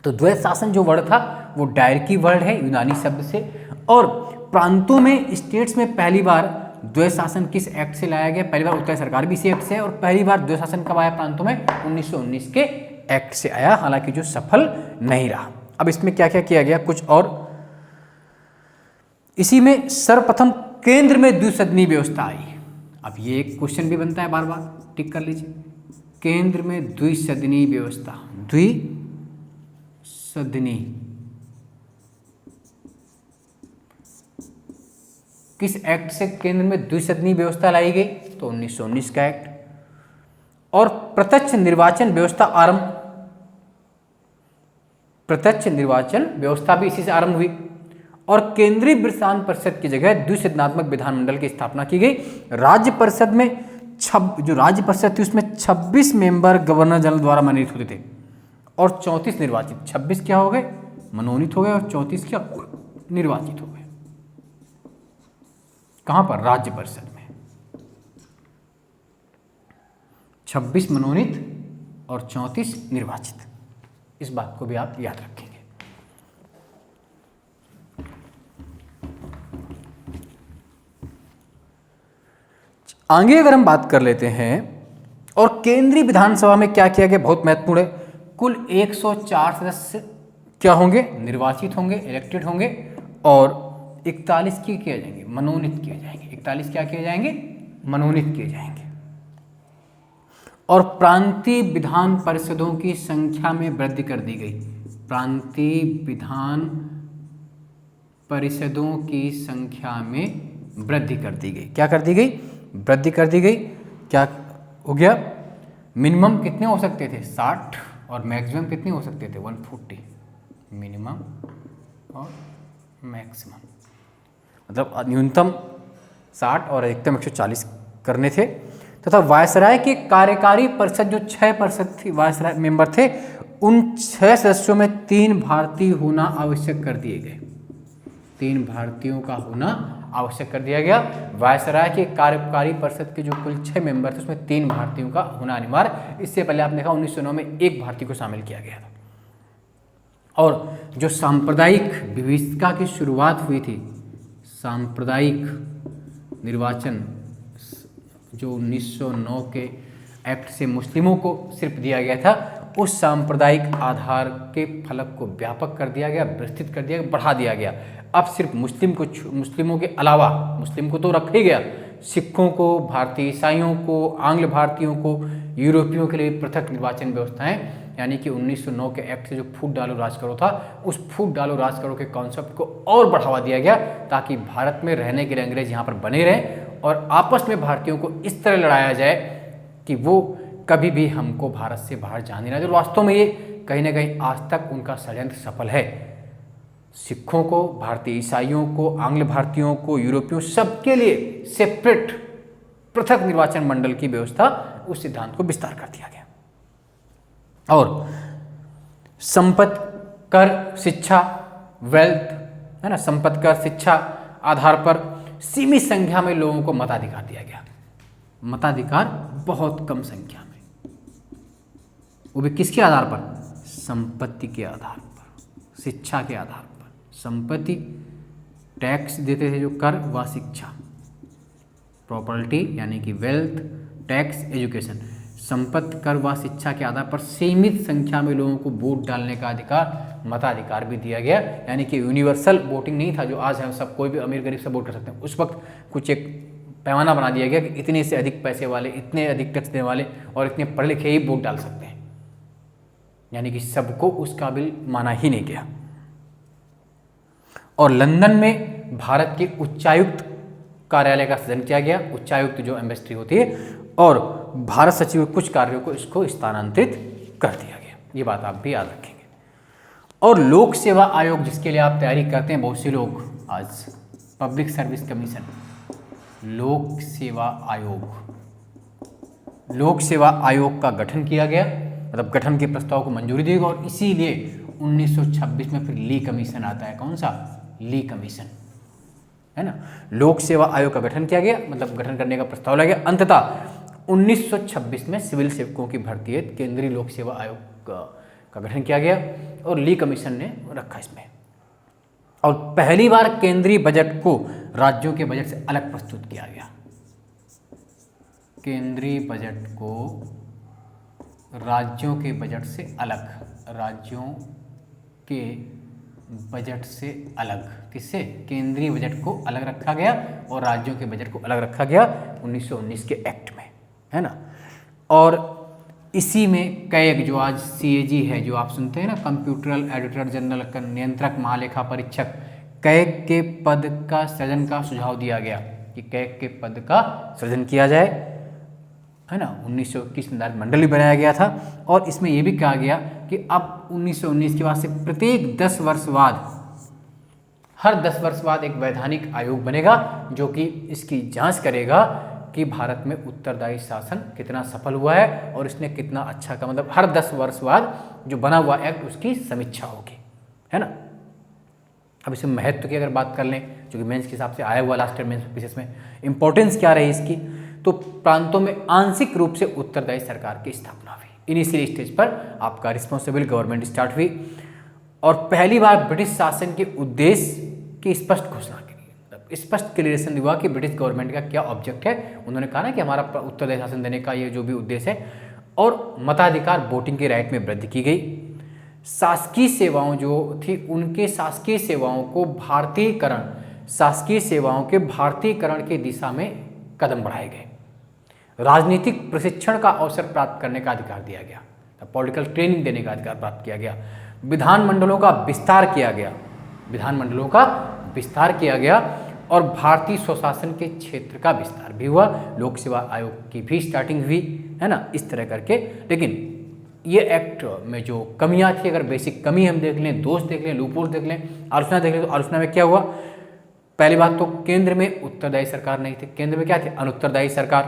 तो द्वैध शासन जो वर्ड था वो डायरकी वर्ड है यूनानी शब्द से। और प्रांतों में, स्टेट्स में पहली बार द्वैध शासन किस एक्ट से लाया गया? पहली बार उत्तर सरकार भी इसी एक्ट से है, और पहली बार द्वैध शासन कब आया प्रांतों में? 1919 के एक्ट से आया, हालांकि जो सफल नहीं रहा। अब इसमें क्या क्या किया गया, कुछ और इसी में सर्वप्रथम केंद्र में द्विसदनी व्यवस्था आई। अब ये एक क्वेश्चन भी बनता है, बार बार टिक कर लीजिए, केंद्र में द्विसदनी व्यवस्था, द्विसदनी किस एक्ट से केंद्र में द्विसदनी व्यवस्था लाई गई? तो 1919 का एक्ट। और प्रत्यक्ष निर्वाचन व्यवस्था आरंभ, प्रत्यक्ष निर्वाचन व्यवस्था भी इसी से आरंभ हुई। और केंद्रीय विधान परिषद की जगह द्विसदनात्मक विधानमंडल की स्थापना की गई। राज्य परिषद में जो राज्य परिषद थी उसमें 26 मेंबर गवर्नर जनरल द्वारा मनोनीत होते थे और 34 निर्वाचित। 26 क्या हो गए? मनोनीत हो गए, और 34 क्या? निर्वाचित हो गए। कहां पर? राज्य परिषद में 26 मनोनीत और 34 निर्वाचित। इस बात को भी आप याद रखेंगे। आगे अगर हम बात कर लेते हैं, और केंद्रीय विधानसभा में क्या किया गया, बहुत महत्वपूर्ण है। कुल 104 सदस्य क्या होंगे? निर्वाचित होंगे, इलेक्टेड होंगे, और 41 किए जाएंगे, मनोनीत किए जाएंगे। 41 क्या किए जाएंगे? मनोनीत किए जाएंगे। और प्रांतीय विधान परिषदों की संख्या में वृद्धि कर दी गई। प्रांतीय विधान परिषदों की संख्या में वृद्धि कर दी गई। क्या कर दी गई? वृद्धि कर दी गई। क्या हो गया? मिनिमम कितने हो सकते थे? 60, और मैक्सिमम कितने हो सकते थे 140, मिनिमम और मैक्सिमम, मतलब न्यूनतम 60 और अधिकतम 140 करने थे। तथा वायसराय के कार्यकारी परिषद जो 6% थी वायसराय मेंबर थे, उन 6 सदस्यों में 3 भारतीय होना आवश्यक कर दिए गए। 3 भारतीयों का होना आवश्यक कर दिया गया। वायसराय के कार्यकारी परिषद के जो कुल 6 मेंबर थे उसमें 3 भारतीयों का होना अनिवार्य। इससे पहले आपने देखा 1909 में 1 भारतीय को शामिल किया गया था। और जो सांप्रदायिक विविधता की शुरुआत हुई थी, सांप्रदायिक निर्वाचन जो 1909 के एक्ट से मुस्लिमों को सिर्फ दिया गया था, उस सांप्रदायिक आधार के फलक को व्यापक कर दिया गया, विस्तृत कर दिया गया, बढ़ा दिया गया। अब सिर्फ मुस्लिमों के अलावा, मुस्लिम को तो रखा ही गया, सिखों को, भारतीय ईसाइयों को, आंग्ल भारतीयों को, यूरोपियों के लिए पृथक निर्वाचन व्यवस्थाएं, यानी कि 1909 के एक्ट से जो फूट डालो राज करो था, उस फूट डालो राज करो के कॉन्सेप्ट को और बढ़ावा दिया गया, ताकि भारत में रहने के लिए अंग्रेज यहाँ पर बने रहें और आपस में भारतीयों को इस तरह लड़ाया जाए कि वो कभी भी हमको भारत से बाहर जाने ना दे। वास्तव में ये कहीं ना कहीं आज तक उनका षड्यंत्र सफल है। सिखों को, भारतीय ईसाइयों को, आंग्ल भारतीयों को, यूरोपियों, सबके लिए सेपरेट पृथक निर्वाचन मंडल की व्यवस्था, उस सिद्धांत को विस्तार कर दिया गया। और संपत्ति कर, शिक्षा, वेल्थ, है ना, संपत्ति कर, शिक्षा आधार पर सीमित संख्या में लोगों को मताधिकार दिया गया। मताधिकार बहुत कम संख्या में, वो भी किसके आधार पर? संपत्ति के आधार पर, शिक्षा के आधार पर। संपत्ति टैक्स देते थे जो कर, व शिक्षा, प्रॉपर्टी यानी कि वेल्थ, टैक्स, एजुकेशन, संपत्ति, कर व शिक्षा के आधार पर सीमित संख्या में लोगों को वोट डालने का अधिकार, मताधिकार भी दिया गया। यानी कि यूनिवर्सल वोटिंग नहीं था जो आज है, सब कोई भी अमीर गरीब सब वोट कर सकते हैं। उस वक्त कुछ एक पैमाना बना दिया गया कि इतने से अधिक पैसे वाले, इतने अधिक टैक्स देने वाले और इतने पढ़े लिखे ही वोट डाल सकते हैं, यानी कि सबको उस काबिल माना ही नहीं गया। और लंदन में भारत के उच्चायुक्त कार्यालय का सृजन किया गया। उच्चायुक्त जो एम्बेसडरी होती है, और भारत सचिव कुछ कार्यों को इसको स्थानांतरित कर दिया गया। ये बात आप भी याद रखेंगे। और लोक सेवा आयोग जिसके लिए आप तैयारी करते हैं बहुत से लोग आज, पब्लिक सर्विस कमीशन, लोक सेवा आयोग, लोक सेवा आयोग का गठन किया गया, मतलब गठन के प्रस्ताव को मंजूरी दी गई। और इसीलिए 1926 में फिर ली कमीशन आता है। कौन सा? ली कमीशन, है ना। लोक सेवा आयोग का गठन किया गया, मतलब गठन करने का प्रस्ताव लाया गया। अंततः 1926 में सिविल सेवकों की भर्ती हेतु केंद्रीय लोक सेवा आयोग का गठन किया गया और ली कमीशन ने रखा इसमें। और पहली बार केंद्रीय बजट को राज्यों के बजट से अलग प्रस्तुत किया गया। केंद्रीय बजट को राज्यों के बजट से अलग, राज्यों के बजट से अलग, किससे? केंद्रीय बजट को अलग रखा गया और राज्यों के बजट को अलग रखा गया 1919 के एक्ट में, है ना। और इसी में कैग जो आज CAG है, जो आप सुनते हैं ना, कंप्यूटरल एडिटर जनरल, नियंत्रक महालेखा परीक्षक, कैग के पद का सृजन का सुझाव दिया गया कि कैग के पद का सृजन किया जाए, है ना। 1921 में मंडली बनाया गया था। और इसमें यह भी कहा गया कि अब 1919 के बाद से प्रत्येक 10 वर्ष बाद, हर 10 वर्ष बाद एक वैधानिक आयोग बनेगा जो कि इसकी जांच करेगा कि भारत में उत्तरदायी शासन कितना सफल हुआ है और इसने कितना अच्छा का, मतलब हर 10 वर्ष बाद जो बना हुआ एक्ट उसकी समीक्षा होगी, है ना। अब इसमें महत्व की अगर बात कर लें, जो कि मेंस के हिसाब से आया हुआ लास्ट ईयर मेंस पीसीएस में, इंपॉर्टेंस क्या रही इसकी, तो प्रांतों में आंशिक रूप से उत्तरदायी सरकार की स्थापना हुई। इनिशियल स्टेज पर आपका रिस्पॉन्सिबल गवर्नमेंट स्टार्ट हुई और पहली बार ब्रिटिश शासन के उद्देश्य की स्पष्ट घोषणा की, स्पष्ट क्लियरेशन हुआ कि ब्रिटिश गवर्नमेंट का क्या ऑब्जेक्ट है। उन्होंने कहा ना कि हमारा उत्तरदायी शासन देने का ये जो भी उद्देश्य है। और मताधिकार, वोटिंग के राइट में वृद्धि की गई। शासकीय सेवाओं जो थी उनके शासकीय सेवाओं को भारतीयकरण, शासकीय सेवाओं के भारतीयकरण की दिशा में कदम बढ़ाए गए। राजनीतिक प्रशिक्षण का अवसर प्राप्त करने का अधिकार दिया गया, पॉलिटिकल ट्रेनिंग देने का अधिकार प्राप्त किया गया। विधानमंडलों का विस्तार किया गया, विधानमंडलों का विस्तार किया गया और भारतीय स्वशासन के क्षेत्र का विस्तार भी हुआ। लोक सेवा आयोग की भी स्टार्टिंग हुई, है ना, इस तरह करके। लेकिन ये एक्ट में जो कमियां थी, अगर बेसिक कमी हम देख लें, दोष देख लें, लूपहोल देख लें, आलोचना देख लें, तो आलोचना में क्या हुआ? पहली बात तो केंद्र में उत्तरदायी सरकार नहीं थी। केंद्र में क्या थी? अनुत्तरदायी सरकार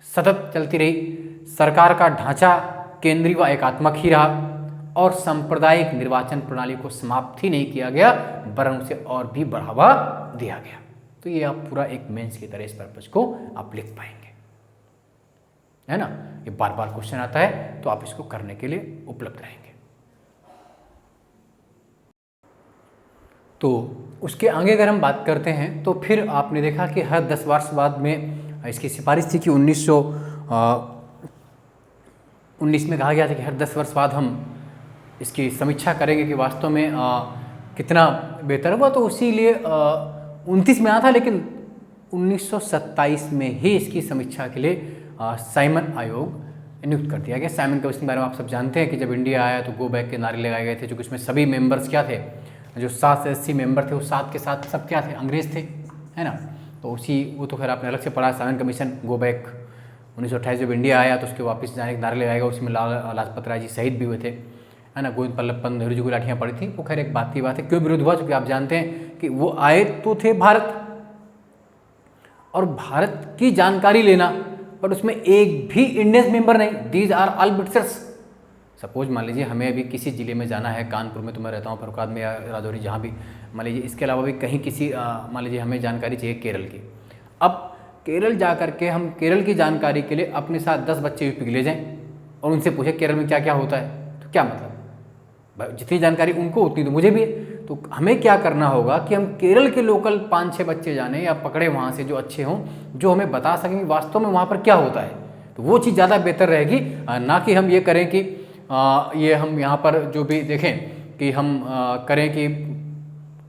सतत चलती रही। सरकार का ढांचा केंद्रीय व एकात्मक ही रहा और सांप्रदायिक निर्वाचन प्रणाली को समाप्त ही नहीं किया गया, वरन उसे और भी बढ़ावा दिया गया। तो ये आप पूरा एक मेंस की तरह इस पर्पज को आप लिख पाएंगे, है ना। ये बार बार क्वेश्चन आता है तो आप इसको करने के लिए उपलब्ध रहेंगे। तो उसके आगे अगर हम बात करते हैं तो फिर आपने देखा कि हर 10 वर्ष बाद में इसकी सिफारिश थी कि 1919 में कहा गया था कि हर 10 वर्ष बाद हम इसकी समीक्षा करेंगे कि वास्तव में कितना बेहतर हुआ। तो इसीलिए 29 में आया था, लेकिन 1927 में ही इसकी समीक्षा के लिए साइमन आयोग नियुक्त कर दिया गया। साइमन कमीशन के बारे में आप सब जानते हैं कि जब इंडिया आया तो गो बैक के नारे लगाए गए थे, जो कि उसमें सभी मेंबर्स क्या थे, जो 7 से 80 मेंबर थे, वो 7 के 7 सब क्या थे? अंग्रेज थे, है ना। तो वो तो खैर आपने अलग से पढ़ा। साइमन कमीशन, गो बैक, 1928 जब इंडिया आया तो उसके वापस जाने के नारे लगाए गए। उसमें लाजपत राय जी शहीद भी हुए थे, है ना। गोविंद बल्लभ पंत नेहरू जी को लाठियाँ पड़ी थी। वो खैर एक बात की बात है, क्यों विरोध हुआ? क्योंकि आप जानते हैं कि वो आए तो थे भारत, और भारत की जानकारी लेना, बट उसमें एक भी इंडियन मेंबर नहीं। These are all Britishers. Suppose मान लीजिए हमें अभी किसी ज़िले में जाना है, कानपुर में तो मैं रहता हूँ, फरुखाबाद में या राजौरी, जहाँ भी मान लीजिए, इसके अलावा भी कहीं किसी मान लीजिए हमें जानकारी चाहिए केरल की। अब केरल जा करके हम केरल की जानकारी के लिए अपने साथ 10 बच्चे यूपी के ले जाएँ और उनसे पूछे केरल में क्या क्या होता है, तो क्या मतलब? जितनी जानकारी उनको उतनी तो मुझे भी है। तो हमें क्या करना होगा कि हम केरल के लोकल 5-6 बच्चे जाने या पकड़े वहाँ से जो अच्छे हों, जो हमें बता सकें वास्तव में वहाँ पर क्या होता है। तो वो चीज़ ज़्यादा बेहतर रहेगी, ना कि हम ये करें कि ये हम यहाँ पर जो भी देखें कि हम करें कि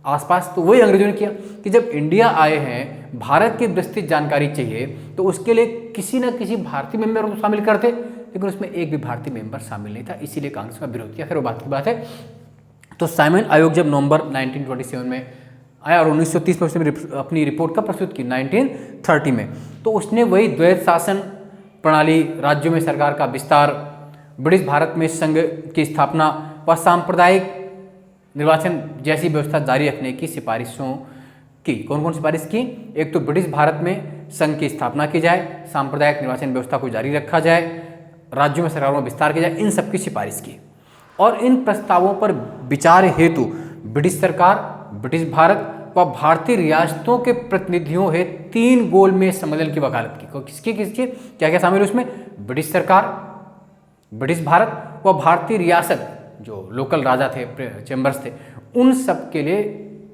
आसपास। तो वही अंग्रेजों ने किया कि जब इंडिया आए हैं, भारत की विस्तृत जानकारी चाहिए, तो उसके लिए किसी न किसी भारतीय मेंबर को शामिल करते, लेकिन उसमें एक भी भारतीय मेंबर शामिल नहीं था, इसीलिए कांग्रेस का विरोध किया। फिर वो बात की बात है। तो साइमन आयोग जब नवंबर 1927 में आया और 1930 में उसने अपनी रिपोर्ट का प्रस्तुत की 1930 में, तो उसने वही द्वैध शासन प्रणाली, राज्यों में सरकार का विस्तार, ब्रिटिश भारत में संघ की स्थापना व सांप्रदायिक निर्वाचन जैसी व्यवस्था जारी रखने की सिफारिशों की। कौन कौन सिफारिश की? एक तो ब्रिटिश भारत में संघ की स्थापना की जाए, सांप्रदायिक निर्वाचन व्यवस्था को जारी रखा जाए, राज्यों में सरकारों में विस्तार किया जाए, इन सब की सिफारिश की। और इन प्रस्तावों पर विचार हेतु ब्रिटिश सरकार, ब्रिटिश भारत व भारतीय रियासतों के प्रतिनिधियों हेतु 3 गोलमेज सम्मेलन की वकालत की। किसकी किसकी क्या क्या शामिल है उसमें? ब्रिटिश सरकार, ब्रिटिश भारत व भारतीय रियासत, जो लोकल राजा थे, चैम्बर्स थे, उन सब के लिए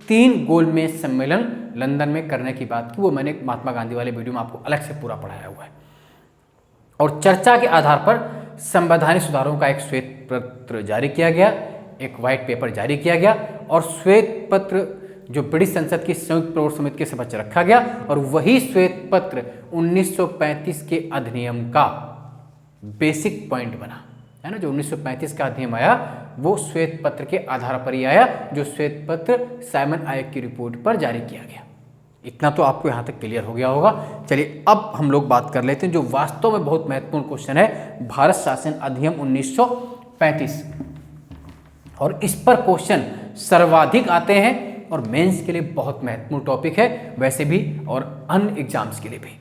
3 गोलमेज सम्मेलन लंदन में करने की बात की। वो मैंने महात्मा गांधी वाले वीडियो में आपको अलग से पूरा पढ़ाया हुआ है। और चर्चा के आधार पर संवैधानिक सुधारों का एक श्वेत पत्र जारी किया गया, एक व्हाइट पेपर जारी किया गया, और श्वेत पत्र जो ब्रिटिश संसद की संयुक्त प्रवर समिति के समक्ष रखा गया, और वही श्वेत पत्र 1935 के अधिनियम का बेसिक पॉइंट बना, है ना। जो 1935 का अधिनियम आया वो श्वेत पत्र के आधार पर ही आया, जो श्वेत पत्र साइमन आयोग की रिपोर्ट पर जारी किया गया। इतना तो आपको यहाँ तक क्लियर हो गया होगा। चलिए अब हम लोग बात कर लेते हैं जो वास्तव में बहुत महत्वपूर्ण क्वेश्चन है, भारत शासन अधिनियम 1935। और इस पर क्वेश्चन सर्वाधिक आते हैं और मेंस के लिए बहुत महत्वपूर्ण टॉपिक है, वैसे भी और अन्य एग्जाम्स के लिए भी।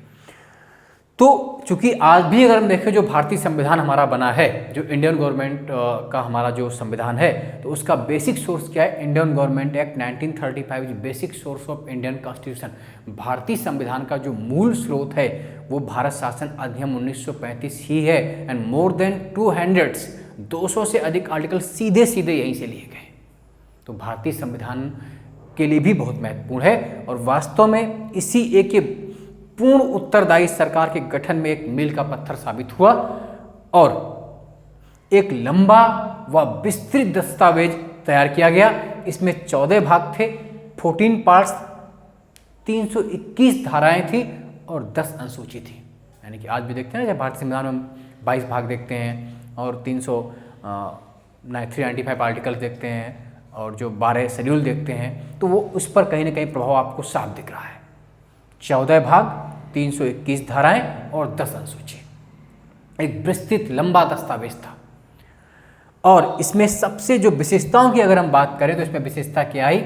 तो चूंकि आज भी अगर हम देखें जो भारतीय संविधान हमारा बना है, जो इंडियन गवर्नमेंट का हमारा जो संविधान है, तो उसका बेसिक सोर्स क्या है? Indian government act 1935 is basic source of Indian constitution. भारतीय संविधान का जो मूल स्रोत है वो भारत शासन अधिनियम 1935 ही है। एंड मोर देन 200 से अधिक आर्टिकल सीधे सीधे यहीं से लिए गए। तो भारतीय संविधान के लिए भी बहुत महत्वपूर्ण है, और वास्तव में इसी एक पूर्ण उत्तरदायी सरकार के गठन में एक मील का पत्थर साबित हुआ, और एक लंबा व विस्तृत दस्तावेज तैयार किया गया। इसमें 14 भाग थे, 14 पार्ट्स, 321 धाराएं थी और 10 अनुसूची थी। यानी कि आज भी देखते हैं ना, जब भारतीय संविधान में 22 भाग देखते हैं और 395 आर्टिकल देखते हैं और जो 12 शेड्यूल देखते हैं, तो वो उस पर कहीं ना कहीं प्रभाव आपको साफ दिख रहा है। 14 भाग, 321 धाराएं और 10 अनुसूची, एक विस्तृत लंबा दस्तावेज था। और इसमें सबसे जो विशेषताओं की अगर हम बात करें तो इसमें विशेषता क्या आई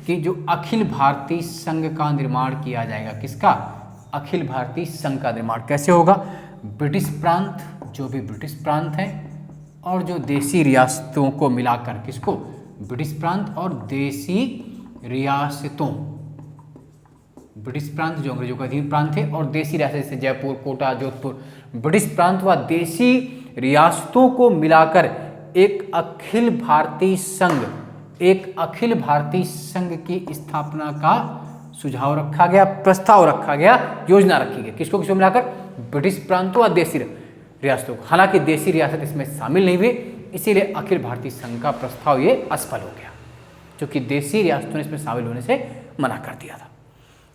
कि जो अखिल भारतीय संघ का निर्माण किया जाएगा। किसका? अखिल भारतीय संघ का निर्माण कैसे होगा? ब्रिटिश प्रांत, जो भी ब्रिटिश प्रांत हैं और जो देसी रियासतों को मिलाकर, किसको? ब्रिटिश प्रांत और देसी रियासतों, ब्रिटिश प्रांत जो अंग्रेजों का अधीन प्रांत थे और देसी रियासत जैसे जयपुर, कोटा, जोधपुर, ब्रिटिश प्रांत व देसी रियासतों को मिलाकर एक अखिल भारतीय संघ, एक अखिल भारतीय संघ की स्थापना का सुझाव रखा गया, प्रस्ताव रखा गया, योजना रखी गई। किसको किसको मिलाकर? ब्रिटिश प्रांतों और देसी रियासतों को। हालांकि देसी रियासत इसमें शामिल नहीं हुई, इसीलिए अखिल भारतीय संघ का प्रस्ताव ये असफल हो गया, क्योंकि देसी रियासतों ने इसमें शामिल होने से मना कर दिया था।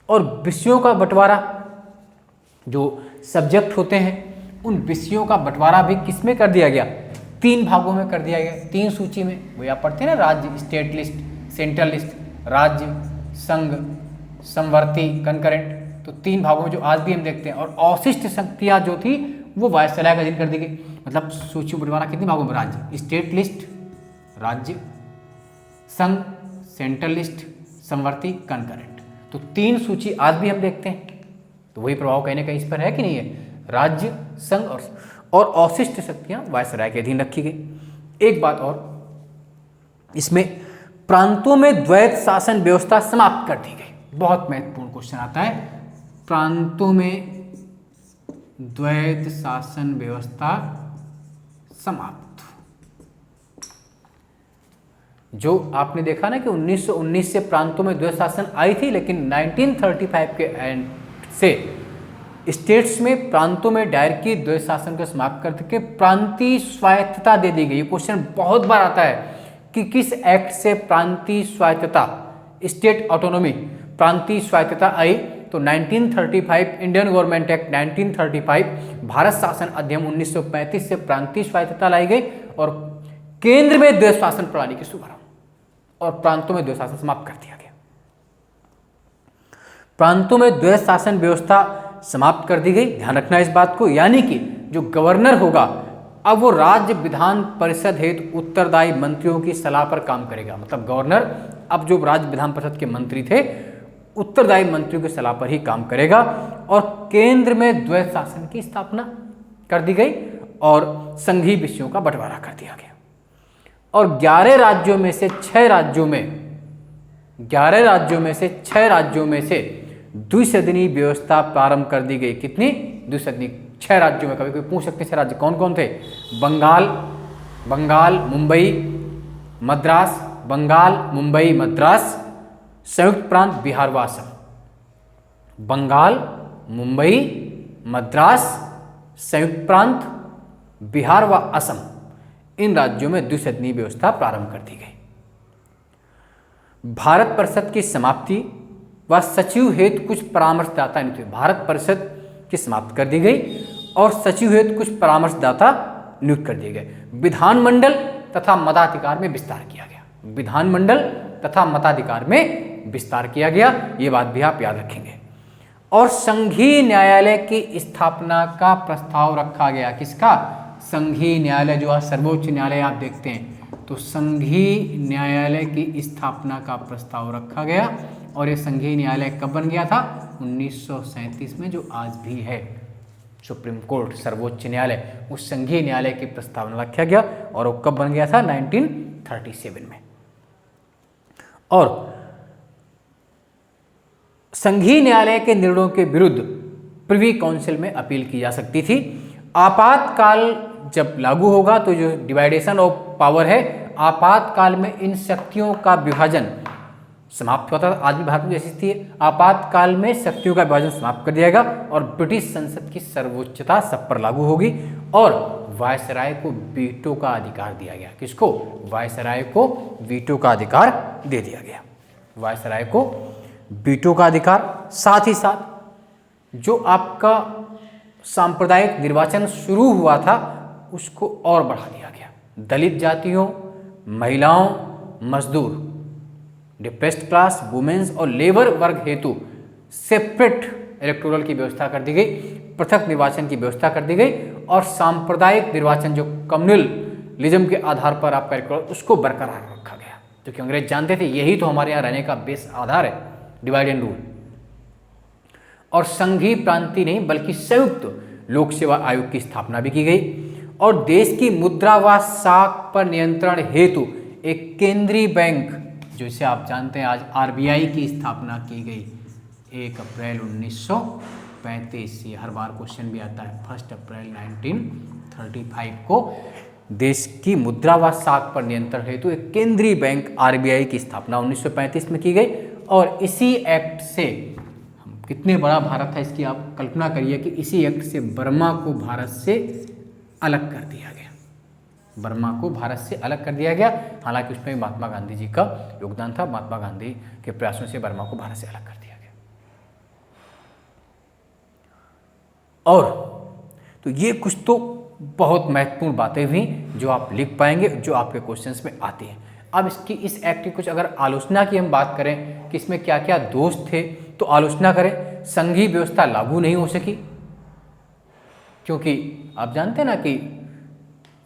और विषयों का बंटवारा, जो सब्जेक्ट होते हैं, उन विषयों का बंटवारा भी किसमें कर दिया गया? 3 भागों में कर दिया गया, 3 सूची में। वो आप पढ़ते हैं ना, राज्य, स्टेट लिस्ट, सेंट्रल लिस्ट, राज्य, संघ, समवर्ती, कंकरेंट। तो 3 भागों में जो आज भी हम देखते हैं। और अवशिष्ट शक्तियाँ जो थी वो वायसराय का अधीन कर दी गई। मतलब सूची बंटवारा कितने भागों में? राज्य, स्टेट लिस्ट, राज्य, संघ, सेंट्रल लिस्ट, समवर्ती, कंकरेंट। तो 3 सूची आज भी हम देखते हैं। तो वही प्रभाव कहीं ना कहीं इस पर है कि नहीं है? राज्य, संघ और अवशिष्ट शक्तियां वायसराय के अधीन रखी गई। एक बात और, इसमें प्रांतों में द्वैत शासन व्यवस्था समाप्त कर दी गई। बहुत महत्वपूर्ण क्वेश्चन आता है, प्रांतों में द्वैत शासन व्यवस्था समाप्त। जो आपने देखा ना कि 1919 से प्रांतों में द्वैत शासन आई थी, लेकिन 1935 के एंड से स्टेट्स में प्रांतों में दायर की द्वैत शासन को समाप्त करके प्रांतीय स्वायत्तता दे दी गई। ये क्वेश्चन बहुत बार आता है कि किस एक्ट से प्रांतीय स्वायत्तता, स्टेट ऑटोनॉमी, प्रांतीय स्वायत्तता आई? तो 1935 इंडियन गवर्नमेंट एक्ट 1935, भारत शासन अधिनियम 1935 से प्रांतीय स्वायत्तता लाई गई और केंद्र में द्वैत शासन प्रणाली की शुभारंभ और प्रांतों में द्वैत शासन समाप्त कर दिया गया। प्रांतों में द्वैत शासन व्यवस्था समाप्त कर दी गई, ध्यान रखना इस बात को। यानी कि जो गवर्नर होगा अब वो राज्य विधान परिषद हेतु उत्तरदायी मंत्रियों की सलाह पर काम करेगा। मतलब गवर्नर अब जो राज्य विधान परिषद के मंत्री थे, उत्तरदायी मंत्रियों की सलाह पर ही काम करेगा। और केंद्र में द्वैत शासन की स्थापना कर दी गई और संघीय विषयों का बंटवारा कर दिया गया। और 11 राज्यों में से 6 राज्यों में से द्विसदनीय व्यवस्था प्रारंभ कर दी गई। कितनी? द्विसदनीय। 6 राज्यों में। कभी कोई पूछ सकते हैं 6 राज्य कौन कौन थे? बंगाल, मुंबई, मद्रास, बंगाल, मुंबई, मद्रास, संयुक्त प्रांत बिहार व असम। बंगाल, मुंबई, मद्रास, संयुक्त प्रांत बिहार व असम, इन राज्यों में द्विसदनीय व्यवस्था प्रारंभ कर दी गई। भारत परिषद की समाप्ति व सचिव हेतु कुछ परामर्शदाता नियुक्त हुए। भारत परिषद की समाप्त कर दी गई और सचिव हेतु कुछ परामर्शदाता नियुक्त कर दिए गए। विधानमंडल तथा मताधिकार में विस्तार किया गया। विधानमंडल तथा मताधिकार में विस्तार किया गया, ये बात भी आप याद रखेंगे। और संघीय न्यायालय की स्थापना का प्रस्ताव रखा गया। किसका? संघीय न्यायालय, जो आज सर्वोच्च न्यायालय आप देखते हैं, तो संघीय न्यायालय की स्थापना का प्रस्ताव रखा गया। और ये संघीय न्यायालय कब बन गया था? 1937 में, जो आज भी है सुप्रीम कोर्ट, सर्वोच्च न्यायालय, उस संघीय न्यायालय की प्रस्तावना रखा गया। और वो कब बन गया था? 1937 में। और संघीय न्यायालय के निर्णयों के विरुद्ध प्रिवी काउंसिल में अपील की जा सकती थी। आपातकाल जब लागू होगा तो जो डिवाइडेशन ऑफ पावर है, आपातकाल में इन शक्तियों का विभाजन समाप्त होता था। आज भी भारत में जैसी स्थिति है, आपातकाल में शक्तियों का विभाजन समाप्त कर दिया जाएगा और ब्रिटिश संसद की सर्वोच्चता सब पर लागू होगी। और वायसराय को वीटो का अधिकार दिया गया। किसको? वायसराय को वीटो का अधिकार दे दिया गया। वायसराय को वीटो का अधिकार, साथ ही साथ जो आपका सांप्रदायिक निर्वाचन शुरू हुआ था उसको और बढ़ा दिया गया। दलित जातियों, महिलाओं, मजदूर, डिप्रेस्ड क्लास, वुमेन्स और लेबर वर्ग हेतु सेपरेट इलेक्टोरल की व्यवस्था कर दी गई, पृथक निर्वाचन की व्यवस्था कर दी गई। और सांप्रदायिक निर्वाचन जो कम्युनल फेडरलिज्म के आधार पर आपका उसको बरकरार रखा गया, क्योंकि अंग्रेज जानते थे यही तो हमारे यहाँ रहने का बेस आधार है, डिवाइड एंड रूल। और संघीय प्रांतीय नहीं बल्कि संयुक्त लोक सेवा आयोग की स्थापना भी की गई और देश की मुद्रा व साख पर नियंत्रण हेतु एक केंद्रीय बैंक, जिसे आप जानते हैं आज आरबीआई की स्थापना की गई 1 अप्रैल 1935। ये हर बार क्वेश्चन भी आता है, 1 अप्रैल 1935 को देश की मुद्रा व साख पर नियंत्रण हेतु एक केंद्रीय बैंक आरबीआई की स्थापना 1935 में की गई। और इसी एक्ट से कितने बड़ा भारत है इसकी आप कल्पना करिए कि इसी एक्ट से बर्मा को भारत से अलग कर दिया गया, बर्मा को भारत से अलग कर दिया गया। हालांकि उसमें महात्मा गांधी जी का योगदान था, महात्मा गांधी के प्रयासों से बर्मा को भारत से अलग कर दिया गया। और तो ये कुछ तो बहुत महत्वपूर्ण बातें हुई जो आप लिख पाएंगे, जो आपके क्वेश्चंस में आती हैं। अब इसकी इस एक्ट की कुछ अगर आलोचना की हम बात करें कि इसमें क्या क्या दोष थे, तो आलोचना करें, संघीय व्यवस्था लागू नहीं हो सकी, क्योंकि आप जानते हैं ना कि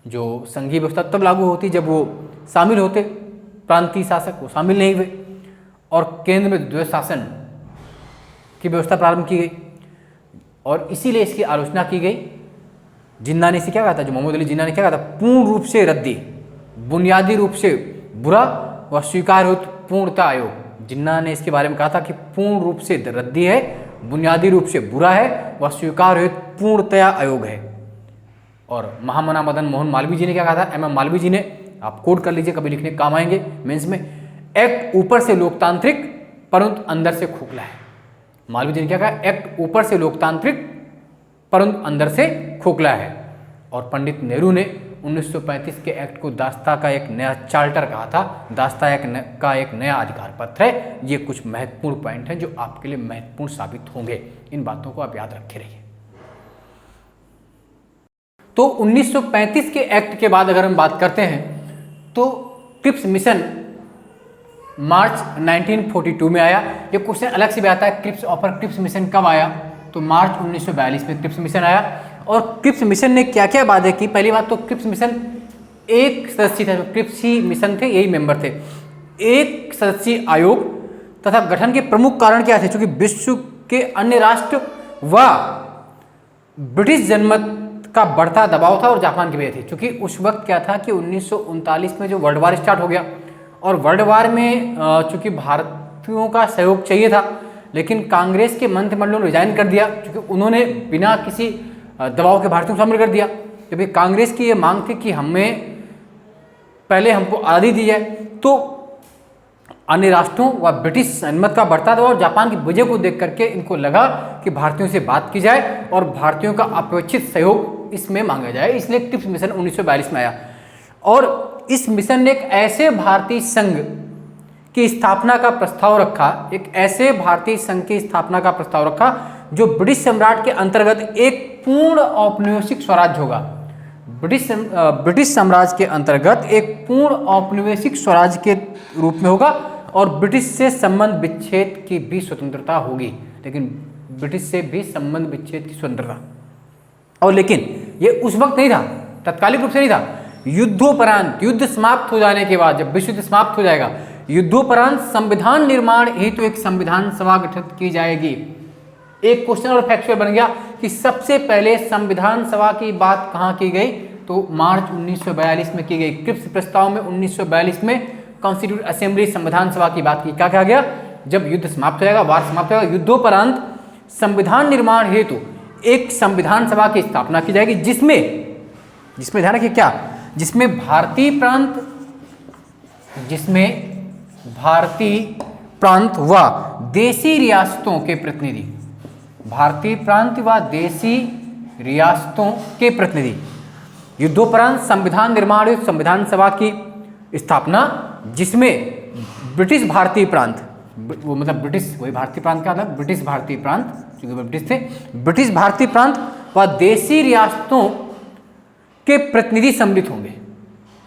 जो संघीय व्यवस्था तब लागू होती जब वो शामिल होते, प्रांतीय शासक वो शामिल नहीं हुए, और केंद्र में द्वैध शासन की व्यवस्था प्रारंभ की गई और इसीलिए इसकी आलोचना की गई। जिन्ना ने इसे क्या कहा था, जो मोहम्मद अली जिन्ना ने क्या कहा था, पूर्ण रूप से रद्दी, बुनियादी रूप से बुरा व स्वीकार हेतु पूर्णता आयोग। जिन्ना ने इसके बारे में कहा था कि पूर्ण रूप से रद्दी है, बुनियादी रूप से बुरा है व स्वीकार हेतु पूर्णतया आयोग है। और महामना मदन मोहन मालवीय जी ने क्या कहा था, एम मालवीय जी ने, आप कोड कर लीजिए, कभी लिखने काम आएंगे मेंस में, एक्ट ऊपर से लोकतांत्रिक परंतु अंदर से खोखला है। मालवीय जी ने क्या कहा, एक्ट ऊपर से लोकतांत्रिक परंतु अंदर से खोखला है। और पंडित नेहरू ने 1935 के एक्ट को दास्ता का एक नया चार्टर कहा था, दास्ता का एक नया अधिकार पत्र है। ये कुछ महत्वपूर्ण पॉइंट हैं जो आपके लिए महत्वपूर्ण साबित होंगे, इन बातों को आप याद रखे रहिए। तो 1935 के एक्ट के बाद अगर हम बात करते हैं तो क्रिप्स मिशन मार्च 1942 में आया। ये क्वेश्चन अलग से भी आता है, क्रिप्स मिशन कब आया, तो मार्च 1942 में क्रिप्स मिशन आया। और क्रिप्स मिशन ने क्या क्या बातें की, पहली बात तो क्रिप्स मिशन एक सदस्यीय था, क्रिप्स ही मिशन थे, यही मेंबर थे, एक सदस्यीय आयोग तथा गठन के प्रमुख कारण क्या थे, क्योंकि विश्व के अन्य राष्ट्र व ब्रिटिश जनमत का बढ़ता दबाव था और जापान की वजह थी। क्योंकि उस वक्त क्या था कि 1939 में जो वर्ल्ड वार स्टार्ट हो गया और वर्ल्ड वार में चूंकि भारतीयों का सहयोग चाहिए था, लेकिन कांग्रेस के मंत्रिमंडल ने रिजाइन कर दिया क्योंकि उन्होंने बिना किसी दबाव के भारतीयों को शामिल कर दिया। जबकि कांग्रेस की ये मांग थी कि हमें पहले हमको आज़ादी दी जाए, तो अन्य राष्ट्रों व ब्रिटिश जनमत का बढ़ता दबाव और जापान की वजह को देख करके इनको लगा कि भारतीयों से बात की जाए और भारतीयों का अपेक्षित सहयोग इसमें मांगा जाए, इसलिए क्रिप्स मिशन 1942 में आया। और इस मिशन ने एक ऐसे भारतीय संघ की स्थापना का प्रस्ताव रखा, एक ऐसे भारतीय संघ की स्थापना का प्रस्ताव रखा जो ब्रिटिश सम्राट के अंतर्गत एक पूर्ण औपनिवेशिक स्वराज्य होगा। ब्रिटिश साम्राज्य के अंतर्गत एक पूर्ण औपनिवेशिक स्वराज्य के रूप में होगा और ब्रिटिश से संबंध विच्छेद की भी स्वतंत्रता होगी, लेकिन ब्रिटिश से भी संबंध विच्छेद की स्वतंत्रता। और लेकिन ये उस वक्त नहीं था, तत्कालिक रूप से नहीं था, युद्धोपरांत, युद्ध समाप्त हो जाने के बाद, जब विश्व युद्ध समाप्त हो जाएगा, युद्धोपरांत संविधान निर्माण हेतु एक संविधान सभा गठित की जाएगी। एक क्वेश्चन और फैक्चुअल बन गया कि सबसे पहले संविधान सभा की बात कहाँ की गई, तो मार्च 1942 में की गई। क्रिप्स प्रस्ताव में 1942 में कॉन्स्टिट्यूट असेंबली संविधान सभा की बात की। क्या कहा गया, जब युद्ध समाप्त हो जाएगा, वार समाप्त हो जाएगा, युद्धोपरांत संविधान निर्माण हेतु एक संविधान सभा की स्थापना की जाएगी, जिसमें ध्यान रखिए क्या, जिसमें भारतीय प्रांत व देशी रियासतों के प्रतिनिधि, भारतीय प्रांत व देशी रियासतों के प्रतिनिधि, युद्धोपरांत संविधान निर्माण हेतु संविधान सभा की स्थापना, जिसमें ब्रिटिश भारतीय प्रांत, वो मतलब ब्रिटिश, वही भारतीय प्रांत का मतलब ब्रिटिश भारतीय प्रांत, क्योंकि वो ब्रिटिश थे, ब्रिटिश भारतीय प्रांत व देशी रियासतों के प्रतिनिधि सम्मिलित होंगे,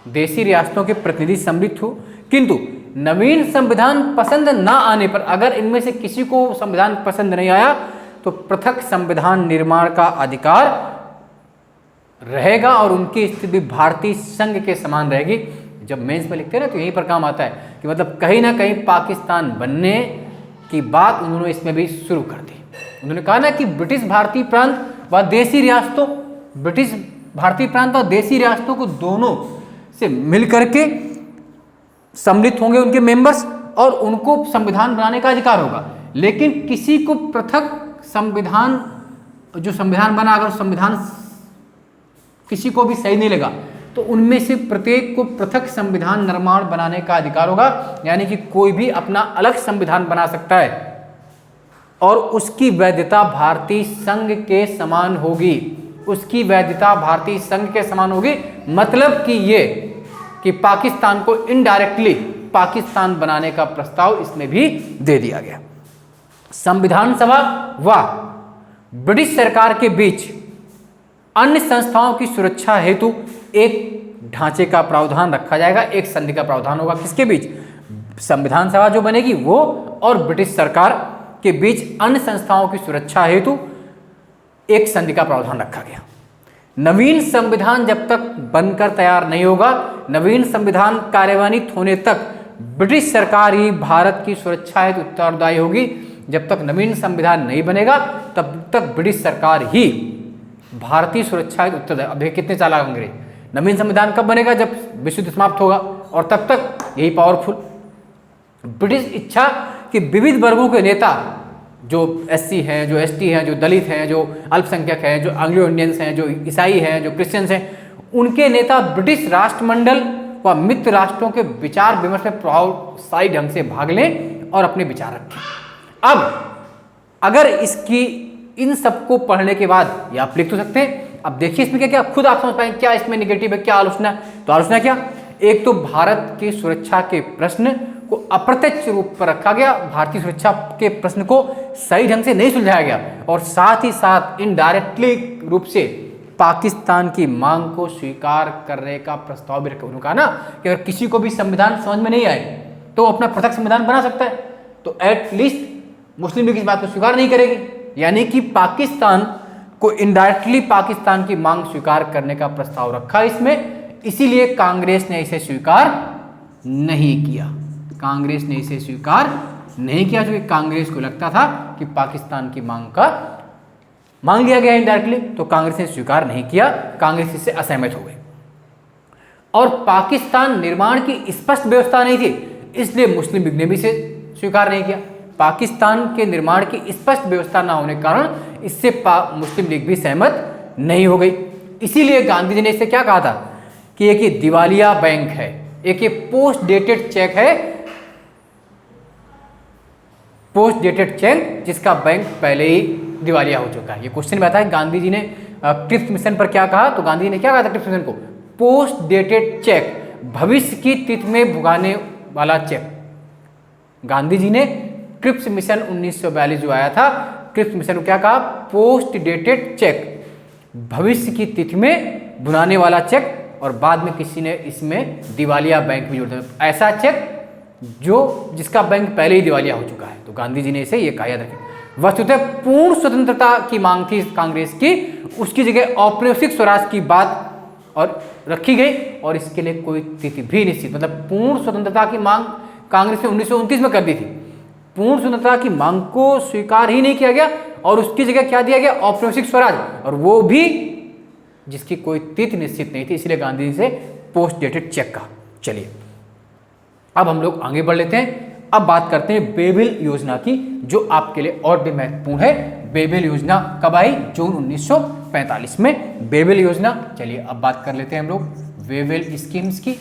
देशी रियासतों के प्रतिनिधि सम्मिलित हो। किंतु नवीन संविधान पसंद ना आने पर, अगर इनमें से किसी को संविधान पसंद नहीं आया, तो पृथक संविधान निर्माण का अधिकार रहेगा और उनकी स्थिति भारतीय संघ के समान रहेगी। जब मेंस में लिखते हैं ना तो यहीं पर काम आता है कि मतलब कहीं ना कहीं पाकिस्तान बनने की बात उन्होंने इसमें भी शुरू कर दी। उन्होंने कहा ना कि ब्रिटिश भारतीय प्रांत व देसी रियासतों, ब्रिटिश भारतीय प्रांत और देसी रियासतों को दोनों से मिलकर के सम्मिलित होंगे उनके मेंबर्स और उनको संविधान बनाने का अधिकार होगा। लेकिन किसी को पृथक संविधान, जो संविधान बना, अगर संविधान किसी को भी सही नहीं लगा तो उनमें से प्रत्येक को पृथक संविधान निर्माण बनाने का अधिकार होगा। यानी कि कोई भी अपना अलग संविधान बना सकता है और उसकी वैधता भारतीय संघ के समान होगी, उसकी वैधता भारतीय संघ के समान होगी। मतलब कि ये कि पाकिस्तान को इनडायरेक्टली पाकिस्तान बनाने का प्रस्ताव इसमें भी दे दिया गया। संविधान सभा व ब्रिटिश सरकार के बीच अन्य संस्थाओं की सुरक्षा हेतु एक ढांचे का प्रावधान रखा जाएगा, एक संधि का प्रावधान होगा। किसके बीच? संविधान सभा जो बनेगी वो और ब्रिटिश सरकार के बीच अन्य संस्थाओं की सुरक्षा हेतु एक संधि का प्रावधान रखा गया। नवीन संविधान जब तक बनकर तैयार नहीं होगा, नवीन संविधान कार्यान्वित होने तक ब्रिटिश सरकार ही भारत की सुरक्षा हेतु उत्तरदायी होगी। जब तक नवीन संविधान नहीं बनेगा तब तक ब्रिटिश सरकार ही भारतीय सुरक्षा हेतु उत्तरदायी। अब देखिए कितने चालाक अंग्रेज। नवीन संविधान कब बनेगा? जब विश्व युद्ध समाप्त होगा, और तब तक यही पावरफुल। ब्रिटिश इच्छा कि विविध वर्गों के नेता, जो एससी हैं, जो एसटी हैं, जो दलित हैं, जो अल्पसंख्यक हैं, जो एंग्लो इंडियंस हैं, जो ईसाई हैं, जो क्रिश्चियंस हैं, उनके नेता ब्रिटिश राष्ट्रमंडल व मित्र राष्ट्रों के विचार विमर्श में प्रभावशाली ढंग से भाग लें और अपने विचार रखें। अब अगर इसकी इन सबको पढ़ने के बाद ये आप लिख तो सकते हैं। अब देखिए इसमें क्या क्या खुद आप समझ पाएंगे क्या इसमें निगेटिव है, क्या आलोचना है। तो आलोचना क्या? एक तो भारत की सुरक्षा के प्रश्न को अप्रत्यक्ष रूप पर रखा गया, भारतीय सुरक्षा के प्रश्न को सही ढंग से नहीं सुलझाया गया, और साथ ही साथ इनडायरेक्टली रूप से पाकिस्तान की मांग को स्वीकार करने का प्रस्ताव भी रखा। उन्होंने कहा ना कि अगर किसी को भी संविधान समझ में नहीं आए तो अपना पृथक संविधान बना सकता है, तो एटलीस्ट मुस्लिम लीग इस बात को स्वीकार नहीं करेगी। यानी कि पाकिस्तान को इनडायरेक्टली पाकिस्तान की मांग स्वीकार करने का प्रस्ताव रखा इसमें, इसीलिए कांग्रेस ने इसे स्वीकार नहीं किया। कांग्रेस ने इसे स्वीकार नहीं किया, जो कांग्रेस को लगता था कि पाकिस्तान की मांग लिया गया इनडायरेक्टली, तो कांग्रेस ने स्वीकार नहीं किया। कांग्रेस इससे असहमत हो गई और पाकिस्तान निर्माण की स्पष्ट व्यवस्था नहीं थी, इसलिए मुस्लिम लीग ने भी इसे स्वीकार नहीं किया। पाकिस्तान के निर्माण की स्पष्ट व्यवस्था न होने के कारण इससे मुस्लिम लीग भी सहमत नहीं हो गई। इसीलिए गांधी जी ने इससे क्या कहा था कि एक ये दिवालिया बैंक है, एक ये पोस्ट डेटेड चेक है, पोस्ट डेटेड चेक जिसका बैंक पहले ही दिवालिया हो चुका है। ये क्वेश्चन में आता है गांधी जी ने क्रिप्स मिशन पर क्या कहा, तो गांधी जी ने क्या कहा था क्रिप्स मिशन को? पोस्ट डेटेड चेक, भविष्य की तिथि में भुगताने वाला चेक। गांधी जी ने क्रिप्स मिशन 1942 जो आया था, क्रिप्स मिशन को क्या कहा? पोस्ट डेटेड चेक, भविष्य की तिथि में भुनाने वाला चेक, और बाद में किसी ने इसमें दिवालिया बैंक भी जोड़ दिया, ऐसा चेक जिसका बैंक पहले ही दिवालिया हो चुका है। तो गांधी जी ने इसे ये कहा, याद रखें। वस्तुतः पूर्ण स्वतंत्रता की मांग थी कांग्रेस की, उसकी जगह औपनिवेशिक स्वराज की बात और रखी गई, और इसके लिए कोई तिथि भी निश्चित, मतलब पूर्ण स्वतंत्रता की मांग कांग्रेस ने 1929 में कर दी थी। पूर्ण स्वतंत्रता की मांग को स्वीकार ही नहीं किया गया और उसकी जगह क्या दिया गया? औपनिवेशिक स्वराज, और वो भी जिसकी कोई तिथि निश्चित नहीं थी, इसलिए गांधी जी से पोस्ट डेटेड चेक का। चलिए अब हम लोग आगे बढ़ लेते हैं। अब बात करते हैं बेबिल योजना की, जो आपके लिए और भी महत्वपूर्ण है। बेबिल योजना कब आई? जून 1945 में बेबिल योजना। चलिए अब बात कर लेते हैं हम लोग बेबिल स्कीम्स की,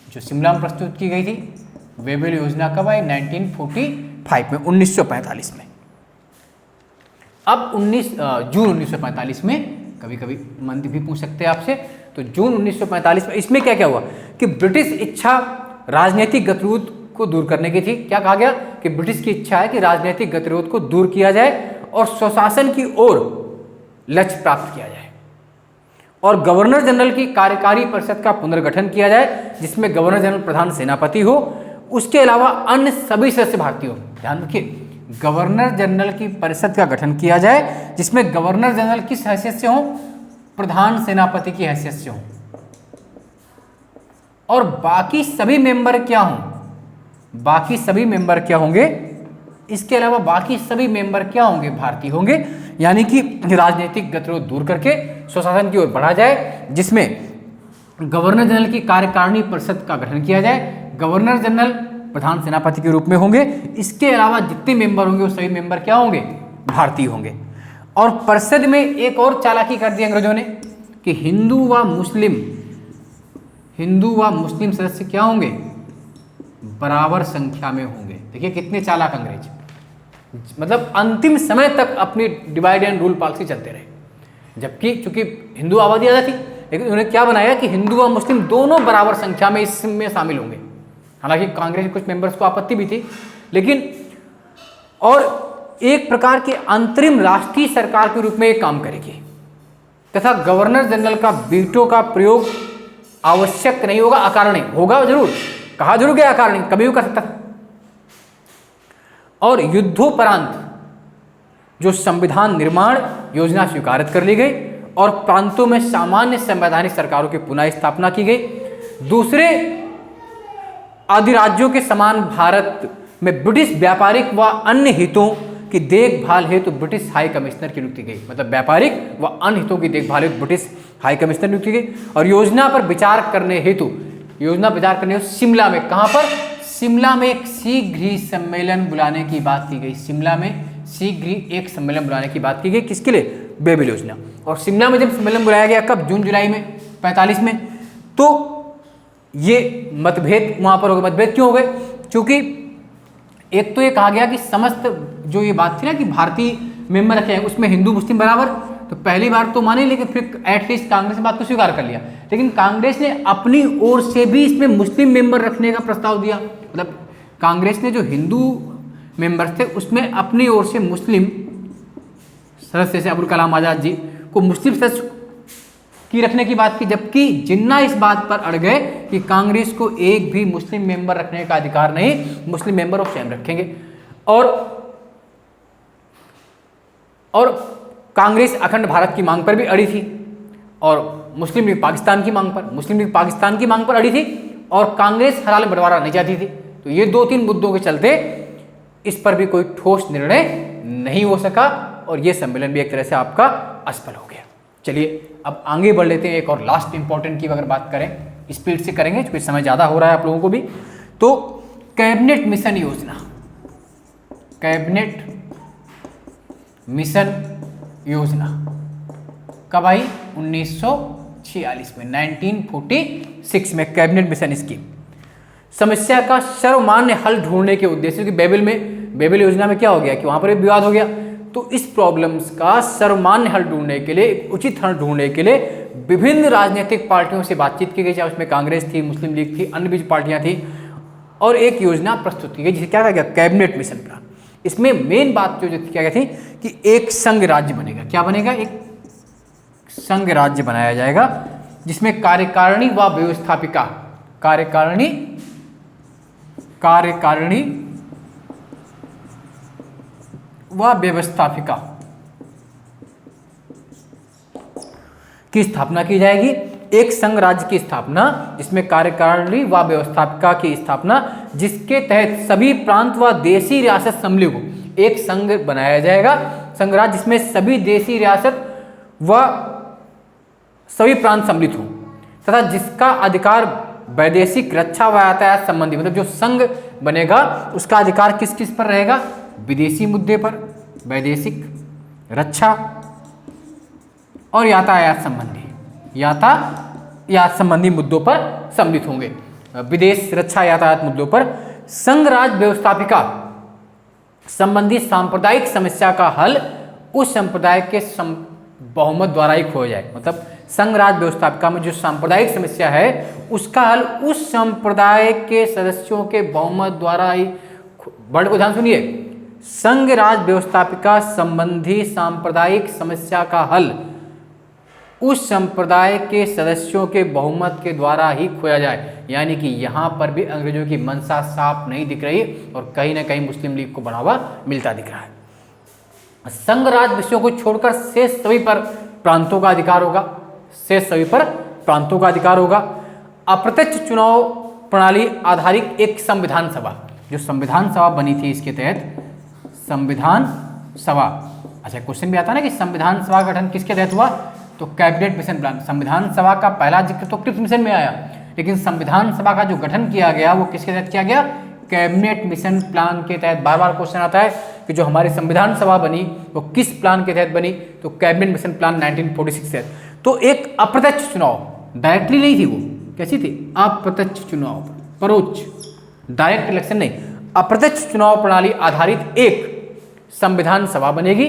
जो शिमला में प्रस्तुत की गई थी। बेबिल योजना कब आई? 1945 में, 1945 में। अब जून 1945 में, कभी कभी मंत्री भी पूछ सकते हैं आपसे, तो जून 1945 में इसमें क्या क्या हुआ कि ब्रिटिश इच्छा राजनीतिक गतिरोध को दूर करने की थी। क्या कहा गया कि ब्रिटिश की इच्छा है कि राजनीतिक गतिरोध को दूर किया जाए और स्वशासन की ओर लक्ष्य प्राप्त किया जाए, और गवर्नर जनरल की कार्यकारी परिषद का पुनर्गठन किया जाए, जिसमें गवर्नर जनरल प्रधान सेनापति हो, उसके अलावा अन्य सभी सदस्य भारतीय हो। ध्यान रखिए, गवर्नर जनरल की परिषद का गठन किया जाए, जिसमें गवर्नर जनरल किस हैसियत से हो? प्रधान सेनापति की हैसियत से हों और बाकी सभी मेंबर क्या हों, बाकी सभी मेंबर क्या होंगे, इसके अलावा बाकी सभी मेंबर क्या होंगे, भारतीय होंगे। यानी कि राजनीतिक गतिरोध दूर करके स्वशासन की ओर बढ़ा जाए, जिसमें गवर्नर जनरल की कार्यकारिणी परिषद का गठन किया जाए। गवर्नर जनरल प्रधान सेनापति के रूप में होंगे। इसके अलावा जितने मेंबर होंगे वो सभी मेंबर क्या होंगे, भारतीय होंगे। और परिषद में एक और चालाकी कर दी अंग्रेजों ने कि हिंदू व मुस्लिम सदस्य क्या होंगे, बराबर संख्या में होंगे। देखिए कितने चालाक अंग्रेज, मतलब अंतिम समय तक अपनी डिवाइड एंड रूल पॉलिसी चलते रहे। जबकि चूंकि हिंदू आबादी ज़्यादा थी, लेकिन उन्होंने क्या बनाया कि हिंदू व मुस्लिम दोनों बराबर संख्या में इसमें शामिल होंगे। हालांकि कांग्रेस के कुछ मेंबर्स को आपत्ति भी थी, लेकिन और एक प्रकार के अंतरिम राष्ट्रीय सरकार के रूप में ये काम करेगी तथा गवर्नर जनरल का वीटो का प्रयोग आवश्यक नहीं होगा, अकारणीय होगा जरूर, कहा जरूर गया अकारणीय, कभी भी कर सकता था। और युद्धोपरांत जो संविधान निर्माण योजना स्वीकारित कर ली गई और प्रांतों में सामान्य संवैधानिक सरकारों की पुनः स्थापना की गई। दूसरे अधिराज्यों के समान भारत में ब्रिटिश व्यापारिक व अन्य हितों की देखभाल हेतु ब्रिटिश हाई कमिश्नर की नियुक्ति गई, मतलब व्यापारिक व अन्य हितों की देखभाल हेतु ब्रिटिश हाई कमिश्नर नियुक्ति गई। और योजना पर विचार करने हेतु शिमला में, कहां पर, शिमला में एक शीघ्र ही सम्मेलन बुलाने की बात की गई। शिमला में शीघ्र ही एक सम्मेलन बुलाने की बात की गई, किसके लिए, बेबिल योजना। और शिमला में जब सम्मेलन बुलाया गया, कब, जून जुलाई में 45 में, तो ये मतभेद वहां पर हो गए। मतभेद क्यों हो गए, क्योंकि एक तो ये कहा गया कि समस्त जो ये बात थी ना कि भारतीय मेंबर रखे हैं उसमें हिंदू मुस्लिम बराबर, तो पहली बार तो माने, लेकिन फिर एटलीस्ट कांग्रेस ने बात को स्वीकार कर लिया। लेकिन कांग्रेस ने अपनी ओर से भी इसमें मुस्लिम मेंबर रखने का प्रस्ताव दिया, मतलब कांग्रेस ने जो हिंदू मेंबर्स थे उसमें अपनी ओर से मुस्लिम सदस्य जैसे अबुल कलाम आज़ाद जी को मुस्लिम सदस्य की रखने की बात की। जबकि जिन्ना इस बात पर अड़ गए कि कांग्रेस को एक भी मुस्लिम मेंबर रखने का अधिकार नहीं, मुस्लिम मेंबर ऑफ स्वयं रखेंगे। और कांग्रेस अखंड भारत की मांग पर भी अड़ी थी और मुस्लिम लीग पाकिस्तान की मांग पर अड़ी थी और कांग्रेस हलाल बंटवारा नहीं चाहती थी। तो ये 2-3 मुद्दों के चलते इस पर भी कोई ठोस निर्णय नहीं हो सका और ये सम्मेलन भी एक तरह से आपका असफल हो गया। चलिए अब आगे बढ़ लेते हैं। एक और लास्ट इंपॉर्टेंट की अगर बात करें, स्पीड से करेंगे क्योंकि समय ज़्यादा हो रहा है आप लोगों को भी। तो कैबिनेट मिशन योजना, कैबिनेट मिशन योजना कब आई, 1946 में, 1946 में कैबिनेट मिशन स्कीम। समस्या का सर्वमान्य हल ढूंढने के उद्देश्य, कि बेबिल योजना में क्या हो गया कि वहां पर विवाद हो गया, तो इस प्रॉब्लम्स का सर्वमान्य हल ढूंढने के लिए, उचित हल ढूंढने के लिए विभिन्न राजनीतिक पार्टियों से बातचीत की गई, चाहे उसमें कांग्रेस थी, मुस्लिम लीग थी, अन्य भी पार्टियां थी, और एक योजना प्रस्तुत की गई जिसे क्या कहा गया, कैबिनेट मिशन प्लान। इसमें मेन बात जो क्या गई थी कि एक संघ राज्य बनेगा। क्या बनेगा, एक संघ राज्य बनाया जाएगा जिसमें कार्यकारिणी व व्यवस्थापिका, कार्यकारिणी व व्यवस्थापिका की स्थापना की जाएगी। एक संघ राज्य की स्थापना जिसमें कार्यकारिणी व व्यवस्थापिका की स्थापना, जिसके तहत सभी प्रांत व देशी रियासत सम्मिलित हो, एक संघ बनाया जाएगा, संघ राज्य जिसमें सभी देशी रियासत व सभी प्रांत सम्मिलित हो, तथा जिसका अधिकार वैदेशिक रक्षा व यातायात संबंधी, मतलब जो संघ बनेगा उसका अधिकार किस किस पर रहेगा, विदेशी मुद्दे पर, वैदेशिक रक्षा और यातायात संबंधी मुद्दों पर सम्मिलित होंगे। विदेश, रक्षा, यातायात मुद्दों पर संघ राज्य व्यवस्थापिका संबंधी सांप्रदायिक समस्या का हल उस संप्रदाय के बहुमत द्वारा ही खोया जाए। मतलब संघ राज्य व्यवस्थापिका में जो सांप्रदायिक समस्या है उसका हल उस संप्रदाय के सदस्यों के बहुमत द्वारा ही, वर्ड को ध्यान सुनिए, संघ राज्य व्यवस्थापिका संबंधी सांप्रदायिक समस्या का हल उस संप्रदाय के सदस्यों के बहुमत के द्वारा ही खोया जाए। यानी कि यहाँ पर भी अंग्रेजों की मंशा साफ नहीं दिख रही और कहीं ना कहीं मुस्लिम लीग को बढ़ावा मिलता दिख रहा है। संघ राज्य विषयों को छोड़कर शेष सभी पर प्रांतों का अधिकार होगा। शेष सभी पर प्रांतों का अधिकार होगा। अप्रत्यक्ष चुनाव प्रणाली आधारित एक संविधान सभा, जो संविधान सभा बनी थी इसके तहत संविधान सभा। अच्छा, क्वेश्चन भी आता है ना कि संविधान सभा का गठन किसके तहत हुआ, तो कैबिनेट मिशन प्लान। संविधान सभा का पहला जिक्र तो क्रिप्स मिशन में आया, लेकिन संविधान सभा का जो गठन किया गया वो किसके तहत किया गया, कैबिनेट मिशन प्लान के तहत। बार बार क्वेश्चन आता है कि जो हमारी संविधान सभा बनी वो किस प्लान के तहत बनी, तो कैबिनेट मिशन प्लान 1946 से। तो एक अप्रत्यक्ष चुनाव, डायरेक्टली नहीं थी वो, कैसी थी, अप्रत्यक्ष चुनाव, परोक्ष, डायरेक्ट इलेक्शन नहीं, अप्रत्यक्ष चुनाव प्रणाली आधारित एक संविधान सभा बनेगी।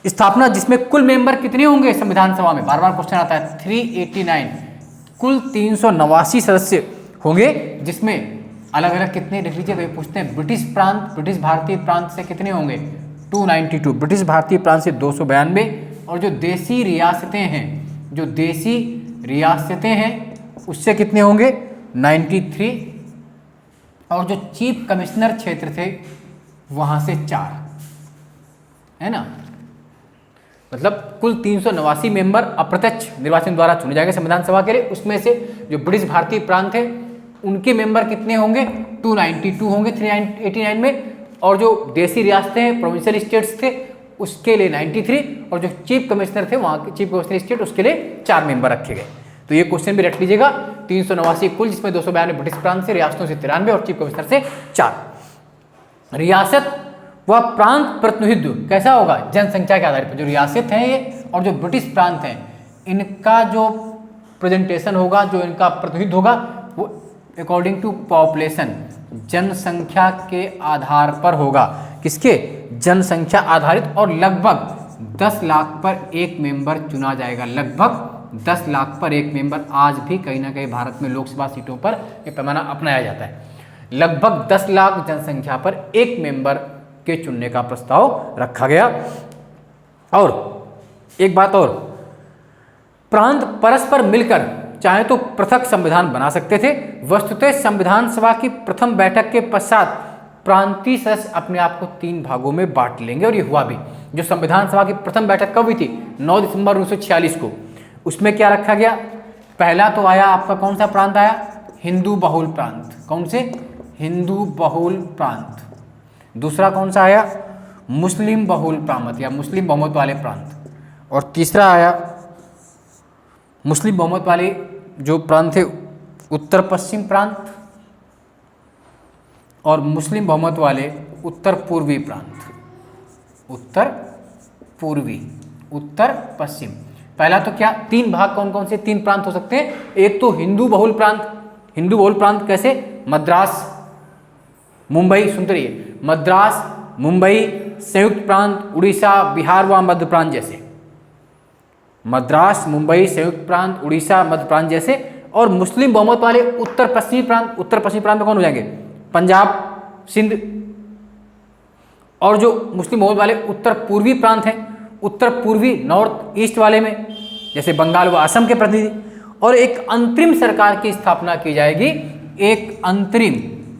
स्थापना जिसमें कुल मेंबर कितने होंगे संविधान सभा में, बार बार क्वेश्चन आता है, 389, कुल 389 सदस्य होंगे, जिसमें अलग अलग कितने लिख लीजिए, पूछते हैं ब्रिटिश प्रांत, ब्रिटिश भारतीय प्रांत से कितने होंगे, 292, ब्रिटिश भारतीय प्रांत से 292, और जो देसी रियासतें हैं, जो देसी रियासतें हैं उससे कितने होंगे, 93, और जो चीफ कमिश्नर क्षेत्र थे वहां से 4, है ना। मतलब कुल 389 मेंबर अप्रत्यक्ष निर्वाचन द्वारा चुने जाएंगे संविधान सभा के लिए। उसमें से जो ब्रिटिश भारतीय प्रांत है उनके मेंबर कितने होंगे, 292 होंगे 389 में, और जो देसी रियासतें हैं, प्रोविंशियल स्टेट्स थे, उसके लिए 93, और जो चीफ कमिश्नर थे वहाँ के चीफ कमिश्नर स्टेट, उसके लिए 4 मेंबर रखे गए। तो ये क्वेश्चन भी रट लीजिएगा, 389 कुल, जिसमें 292 ब्रिटिश प्रांत से, रियासतों से 93 और चीफ कमिश्नर से 4। रियासत व प्रांत प्रतिनिधित्व कैसा होगा, जनसंख्या के आधार पर। जो रियासत हैं ये और जो ब्रिटिश प्रांत हैं, इनका जो प्रेजेंटेशन होगा, जो इनका प्रतिनिधित्व होगा, वो अकॉर्डिंग टू पॉपुलेशन, जनसंख्या के आधार पर होगा। किसके, जनसंख्या आधारित, और लगभग 10 लाख पर एक मेंबर चुना जाएगा। लगभग 10 लाख पर एक मेंबर। आज भी कहीं ना कहीं भारत में लोकसभा सीटों पर यह पैमाना अपनाया जाता है। लगभग 10 लाख जनसंख्या पर एक मेंबर के चुनने का प्रस्ताव रखा गया। और एक बात और, प्रांत परस्पर मिलकर चाहे तो पृथक संविधान बना सकते थे। वस्तुतः संविधान सभा की प्रथम बैठक के पश्चात प्रांतीय सदस्य अपने आप को 3 भागों में बांट लेंगे, और ये हुआ भी। जो संविधान सभा की प्रथम बैठक कब हुई थी, 9 दिसंबर 1946 को। उसमें क्या रखा गया, पहला तो आया आपका कौन सा प्रांत आया, हिंदू बहुल प्रांत। कौन से, हिंदू बहुल प्रांत। दूसरा कौन सा आया, मुस्लिम बहुल प्रांत या मुस्लिम बहुमत वाले प्रांत। और तीसरा आया मुस्लिम बहुमत वाले जो प्रांत थे, उत्तर पश्चिम प्रांत, और मुस्लिम बहुमत वाले उत्तर पूर्वी प्रांत। उत्तर पूर्वी, उत्तर पश्चिम। पहला तो क्या, 3 भाग कौन कौन से 3 प्रांत हो सकते हैं। एक तो हिंदू बहुल प्रांत। हिंदू बहुल प्रांत कैसे, मद्रास, मुंबई, सुनते रहिए, मद्रास, मुंबई, संयुक्त प्रांत, उड़ीसा, बिहार व मध्य प्रांत जैसे। मद्रास, मुंबई, संयुक्त प्रांत, उड़ीसा, मध्य प्रांत जैसे। और मुस्लिम बहुमत वाले उत्तर पश्चिमी प्रांत। उत्तर पश्चिमी प्रांत में कौन हो जाएंगे, पंजाब, सिंध। और जो मुस्लिम बहुमत वाले उत्तर पूर्वी प्रांत हैं, उत्तर पूर्वी नॉर्थ ईस्ट वाले में जैसे बंगाल व असम के प्रतिनिधि। और एक अंतरिम सरकार की स्थापना की जाएगी, एक अंतरिम,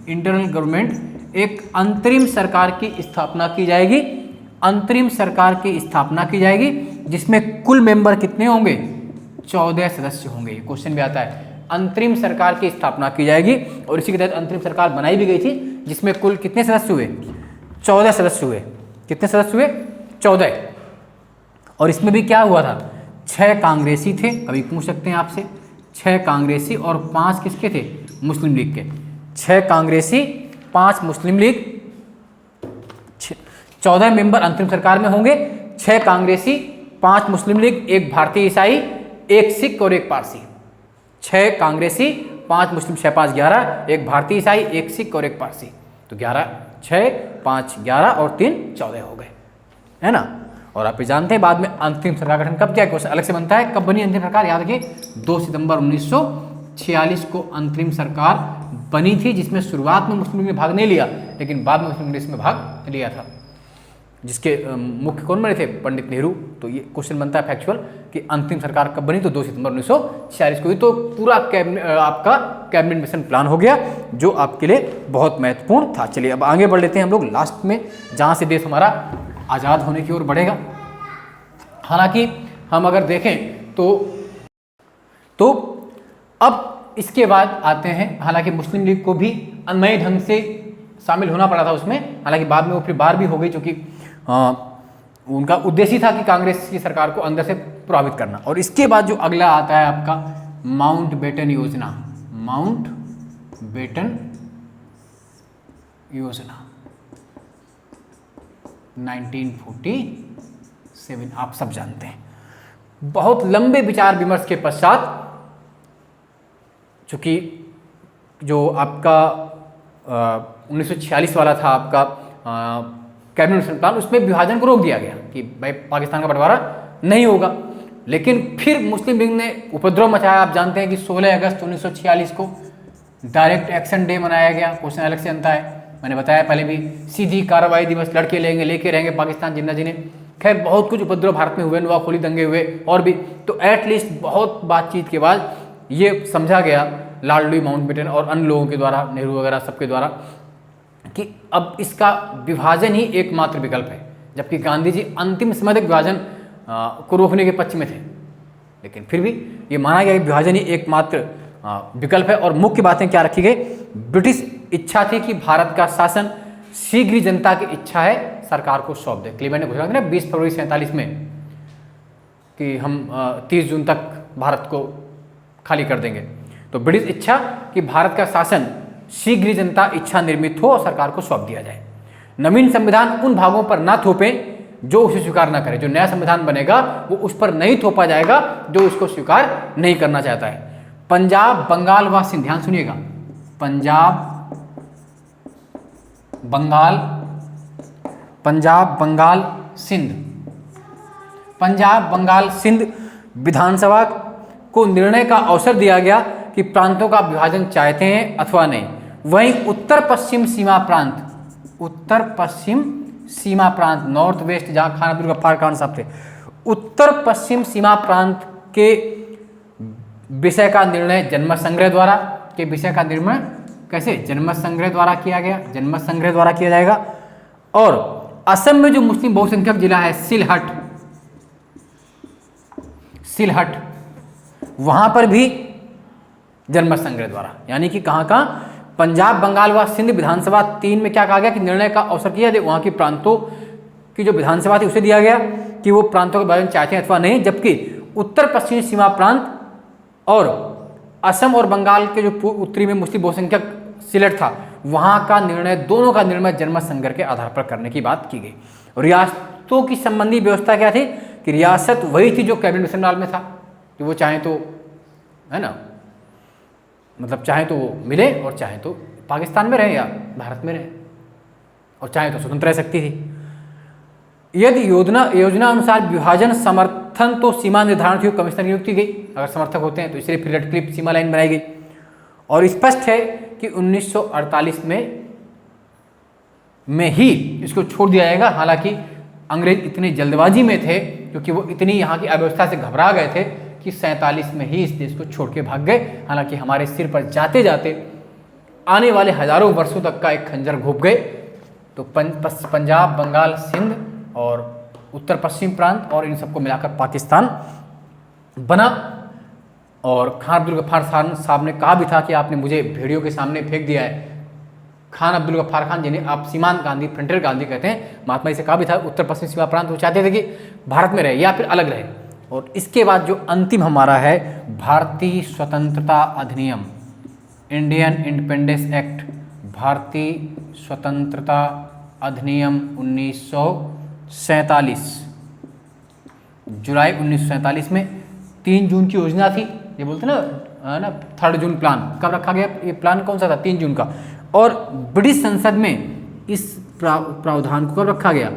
इंटरनल गवर्नमेंट, एक अंतरिम सरकार की स्थापना की जाएगी। अंतरिम सरकार की स्थापना की जाएगी, जिसमें कुल मेंबर कितने होंगे, 14 सदस्य होंगे। क्वेश्चन भी आता है, अंतरिम सरकार की स्थापना की जाएगी, और इसी के तहत अंतरिम सरकार बनाई भी गई थी, जिसमें कुल कितने सदस्य हुए, 14 सदस्य हुए। कितने सदस्य हुए, 14। और इसमें भी क्या हुआ था, 6 कांग्रेसी थे, कभी पूछ सकते हैं आपसे, 6 कांग्रेसी और 5 किसके थे, मुस्लिम लीग के। 6 कांग्रेसी, 5 मुस्लिम लीग, 14 मेंबर अंतरिम सरकार में होंगे। 6 कांग्रेसी, 5 मुस्लिम लीग, 1 भारतीय ईसाई, 1 सिख और 1 पारसी। 6 कांग्रेसी, 5 मुस्लिम, 6 5 11, 1 भारतीय ईसाई, 1 सिख और 1 पारसी। तो 11, 6 5 11 और 3 14 हो गए, है ना। और आप ये जानते हैं बाद में अंतरिम सरकार का गठन कब किया, क्वेश्चन अलग से बनता है, कब बनी अंतरिम सरकार, याद रखिए 2 सितंबर 1946 को अंतरिम सरकार बनी थी, जिसमें शुरुआत में मुस्लिम लीग ने भाग नहीं लिया, लेकिन बाद में मुस्लिम लीग ने भाग लिया था, जिसके मुख्य कौन बने थे, पंडित नेहरू। तो ये क्वेश्चन बनता है फैक्चुअल कि अंतिम सरकार कब बनी, तो 2 सितंबर 1946 को हुई। तो पूरा आपका कैबिनेट मिशन प्लान हो गया, जो आपके लिए बहुत महत्वपूर्ण था। चलिए अब आगे बढ़ लेते हैं हम लोग लास्ट में, जहाँ से देश हमारा आज़ाद होने की ओर बढ़ेगा। हालांकि हम अगर देखें तो तो अब इसके बाद आते हैं, हालांकि मुस्लिम लीग को भी अन्वयी ढंग से शामिल होना पड़ा था उसमें, हालांकि बाद में वो फिर बाहर भी हो गई, क्योंकि उनका उद्देश्य था कि कांग्रेस की सरकार को अंदर से प्रभावित करना। और इसके बाद जो अगला आता है आपका माउंटबेटन योजना। माउंटबेटन योजना 1947, आप सब जानते हैं। बहुत लंबे विचार विमर्श के पश्चात, चूंकि जो आपका 1946 वाला था आपका कैबिनेट मिशन प्लान, उसमें विभाजन को रोक दिया गया कि भाई पाकिस्तान का बंटवारा नहीं होगा। लेकिन फिर मुस्लिम लीग ने उपद्रव मचाया। आप जानते हैं कि 16 अगस्त 1946 को डायरेक्ट एक्शन डे मनाया गया। क्वेश्चन अलग से बनता है, मैंने बताया पहले भी, सीधी कार्रवाई दिवस, लड़के लेके रहेंगे पाकिस्तान जिन्ना जिन्हें। खैर बहुत कुछ उपद्रव भारत में हुए, नुआखोली दंगे हुए और भी। तो एटलीस्ट बहुत बातचीत के बाद ये समझा गया लॉर्ड लुई माउंटबेटन और अन्य लोगों के द्वारा, नेहरू वगैरह सबके द्वारा, कि अब इसका विभाजन ही एकमात्र विकल्प है। जबकि गांधी जी अंतिम समय तक विभाजन को रोकने के पक्ष में थे, लेकिन फिर भी ये माना गया कि विभाजन ही एकमात्र विकल्प है। और मुख्य बातें क्या रखी गई? ब्रिटिश इच्छा थी कि भारत का शासन शीघ्र ही जनता की इच्छा है सरकार को सौंप दे। क्लीवेलैंड ने घोषणा की ना 20 फरवरी 47 में कि हम 30 जून तक भारत को खाली कर देंगे। तो ब्रिटिश इच्छा कि भारत का शासन शीघ्र ही जनता इच्छा निर्मित हो और सरकार को सौंप दिया जाए। नवीन संविधान उन भागों पर ना थोपें जो उसे स्वीकार ना करे। जो नया संविधान बनेगा वो उस पर नहीं थोपा जाएगा जो उसको स्वीकार नहीं करना चाहता है। पंजाब, बंगाल व सिंध, ध्यान सुनिएगा, पंजाब, बंगाल, सिंध, पंजाब, बंगाल, सिंध विधानसभा को निर्णय का अवसर दिया गया कि प्रांतों का विभाजन चाहते हैं अथवा नहीं। वहीं उत्तर पश्चिम सीमा प्रांत, नॉर्थ वेस्ट, जहां खान अब्दुल गफ्फार खान साहब थे, उत्तर पश्चिम सीमा प्रांत के विषय का निर्णय जनमत संग्रह द्वारा, के विषय का निर्णय कैसे? जनमत संग्रह द्वारा किया गया, जनमत संग्रह द्वारा किया जाएगा। और असम में जो मुस्लिम बहुसंख्यक जिला है सिलहट, वहां पर भी जनमत संग्रह द्वारा, यानी कि कहां पंजाब, बंगाल व सिंध विधानसभा 3 में क्या कहा गया कि निर्णय का अवसर किया जाए। वहां की प्रांतों की जो विधानसभा थी उसे दिया गया कि वो प्रांतों का विभाजन चाहते हैं अथवा नहीं। जबकि उत्तर पश्चिमी सीमा प्रांत और असम और बंगाल के जो उत्तरी में मुस्लिम बहुसंख्यक सिलट था, वहां का निर्णय, दोनों का निर्णय जनमत संग्रह के आधार पर करने की बात की गई। रियासतों की संबंधी व्यवस्था क्या थी कि रियासत वही थी जो कैबिनेट मिशन प्लान में था, कि वो चाहे तो, है ना, मतलब चाहे तो वो मिले और चाहे तो पाकिस्तान में रहे या भारत में रहे, और चाहे तो स्वतंत्र रह सकती थी। यदि योजना अनुसार विभाजन समर्थन तो सीमा निर्धारण थी, कमिश्नर नियुक्ति गई, अगर समर्थक होते हैं तो इसलिए फिर रेड क्लिफ सीमा लाइन बनाई गई। और स्पष्ट है कि 1948 में ही इसको छोड़ दिया जाएगा। हालांकि अंग्रेज इतनी जल्दबाजी में थे, क्योंकि वो इतनी यहाँ की अव्यवस्था से घबरा गए थे कि 47 में ही इस देश को छोड़ के भाग गए। हालांकि हमारे सिर पर जाते जाते आने वाले हजारों वर्षों तक का एक खंजर घोंप गए। तो पंजाब, बंगाल, सिंध और उत्तर पश्चिम प्रांत और इन सबको मिलाकर पाकिस्तान बना। और खान अब्दुल गफ्फार साहब ने कहा भी था कि आपने मुझे भेड़ियों के सामने फेंक दिया है। खान अब्दुल गफ्फार खान, जिन्हें आप सीमांत गांधी, फ्रंटियर गांधी कहते हैं, महात्मा जी से कहा भी था उत्तर पश्चिम सीमा प्रांत वो चाहते थे कि भारत में रहे या फिर अलग रहे। और इसके बाद जो अंतिम हमारा है भारतीय स्वतंत्रता अधिनियम, इंडियन इंडिपेंडेंस एक्ट, भारतीय स्वतंत्रता अधिनियम 1947, जुलाई 1947 में 3 जून की योजना थी। ये बोलते ना 3 जून प्लान, कब रखा गया ये प्लान, कौन सा था? 3 जून का। और ब्रिटिश संसद में इस प्रावधान को कब रखा गया?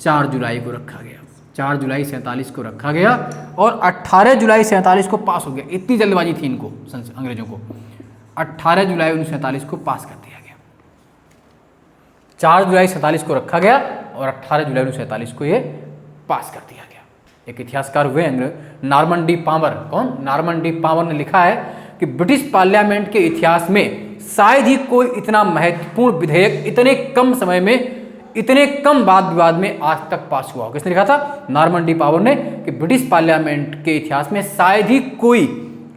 4 जुलाई को रखा गया, 4 जुलाई 47 को रखा गया और 18 जुलाई 47 को पास हो गया। इतनी जल्दबाजी थी इनको, अंग्रेजों को। 18 जुलाई 1947 को पास कर दिया गया। 4 जुलाई 47 को रखा गया और 18 जुलाई 1947 को ये पास कर दिया गया। एक इतिहासकार हुए नॉर्मन डी पामर। कौन? नॉर्मन डी पामर ने लिखा है कि ब्रिटिश पार्लियामेंट के इतिहास में शायद ही कोई इतना महत्वपूर्ण विधेयक इतने कम समय में, इतने कम वाद विवाद में आज तक पास हुआ हो। किसने लिखा था? नॉर्मन डी पावर ने, कि ब्रिटिश पार्लियामेंट के इतिहास में शायद ही कोई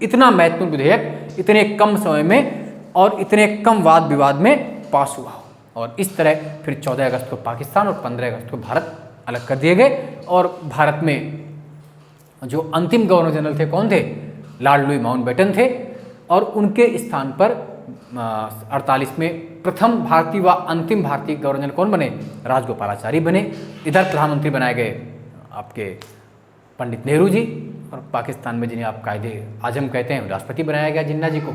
इतना महत्वपूर्ण विधेयक इतने कम समय में और इतने कम वाद विवाद में पास हुआ हो। और इस तरह फिर 14 अगस्त को पाकिस्तान और 15 अगस्त को भारत अलग कर दिए गए और भारत में जो अंतिम गवर्नर जनरल थे कौन थे, लॉर्ड लुई माउंटबेटन थे, और उनके स्थान पर 48 में प्रथम भारतीय व अंतिम भारतीय गवर्नर जनरल कौन बने, राजगोपालाचारी बने। इधर प्रधानमंत्री बनाए गए आपके पंडित नेहरू जी, और पाकिस्तान में जिन्हें आप कायदे आजम कहते हैं राष्ट्रपति बनाया गया जिन्ना जी को,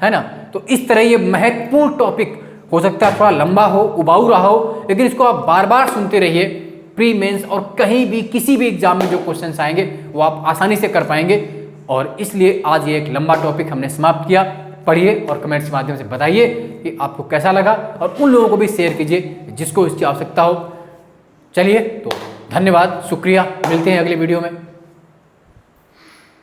है ना। तो इस तरह ये महत्वपूर्ण टॉपिक हो सकता है थोड़ा लंबा हो, उबाऊ रहा हो, लेकिन इसको आप बार बार सुनते रहिए। प्री मेंस और कहीं भी किसी भी एग्जाम में जो क्वेश्चंस आएंगे वो आप आसानी से कर पाएंगे। और इसलिए आज ये एक लंबा टॉपिक हमने समाप्त किया। पढ़िए और कमेंट्स के माध्यम से बताइए कि आपको कैसा लगा, और उन लोगों को भी शेयर कीजिए जिसको इसकी आवश्यकता हो। चलिए तो धन्यवाद, शुक्रिया, मिलते हैं अगले वीडियो में।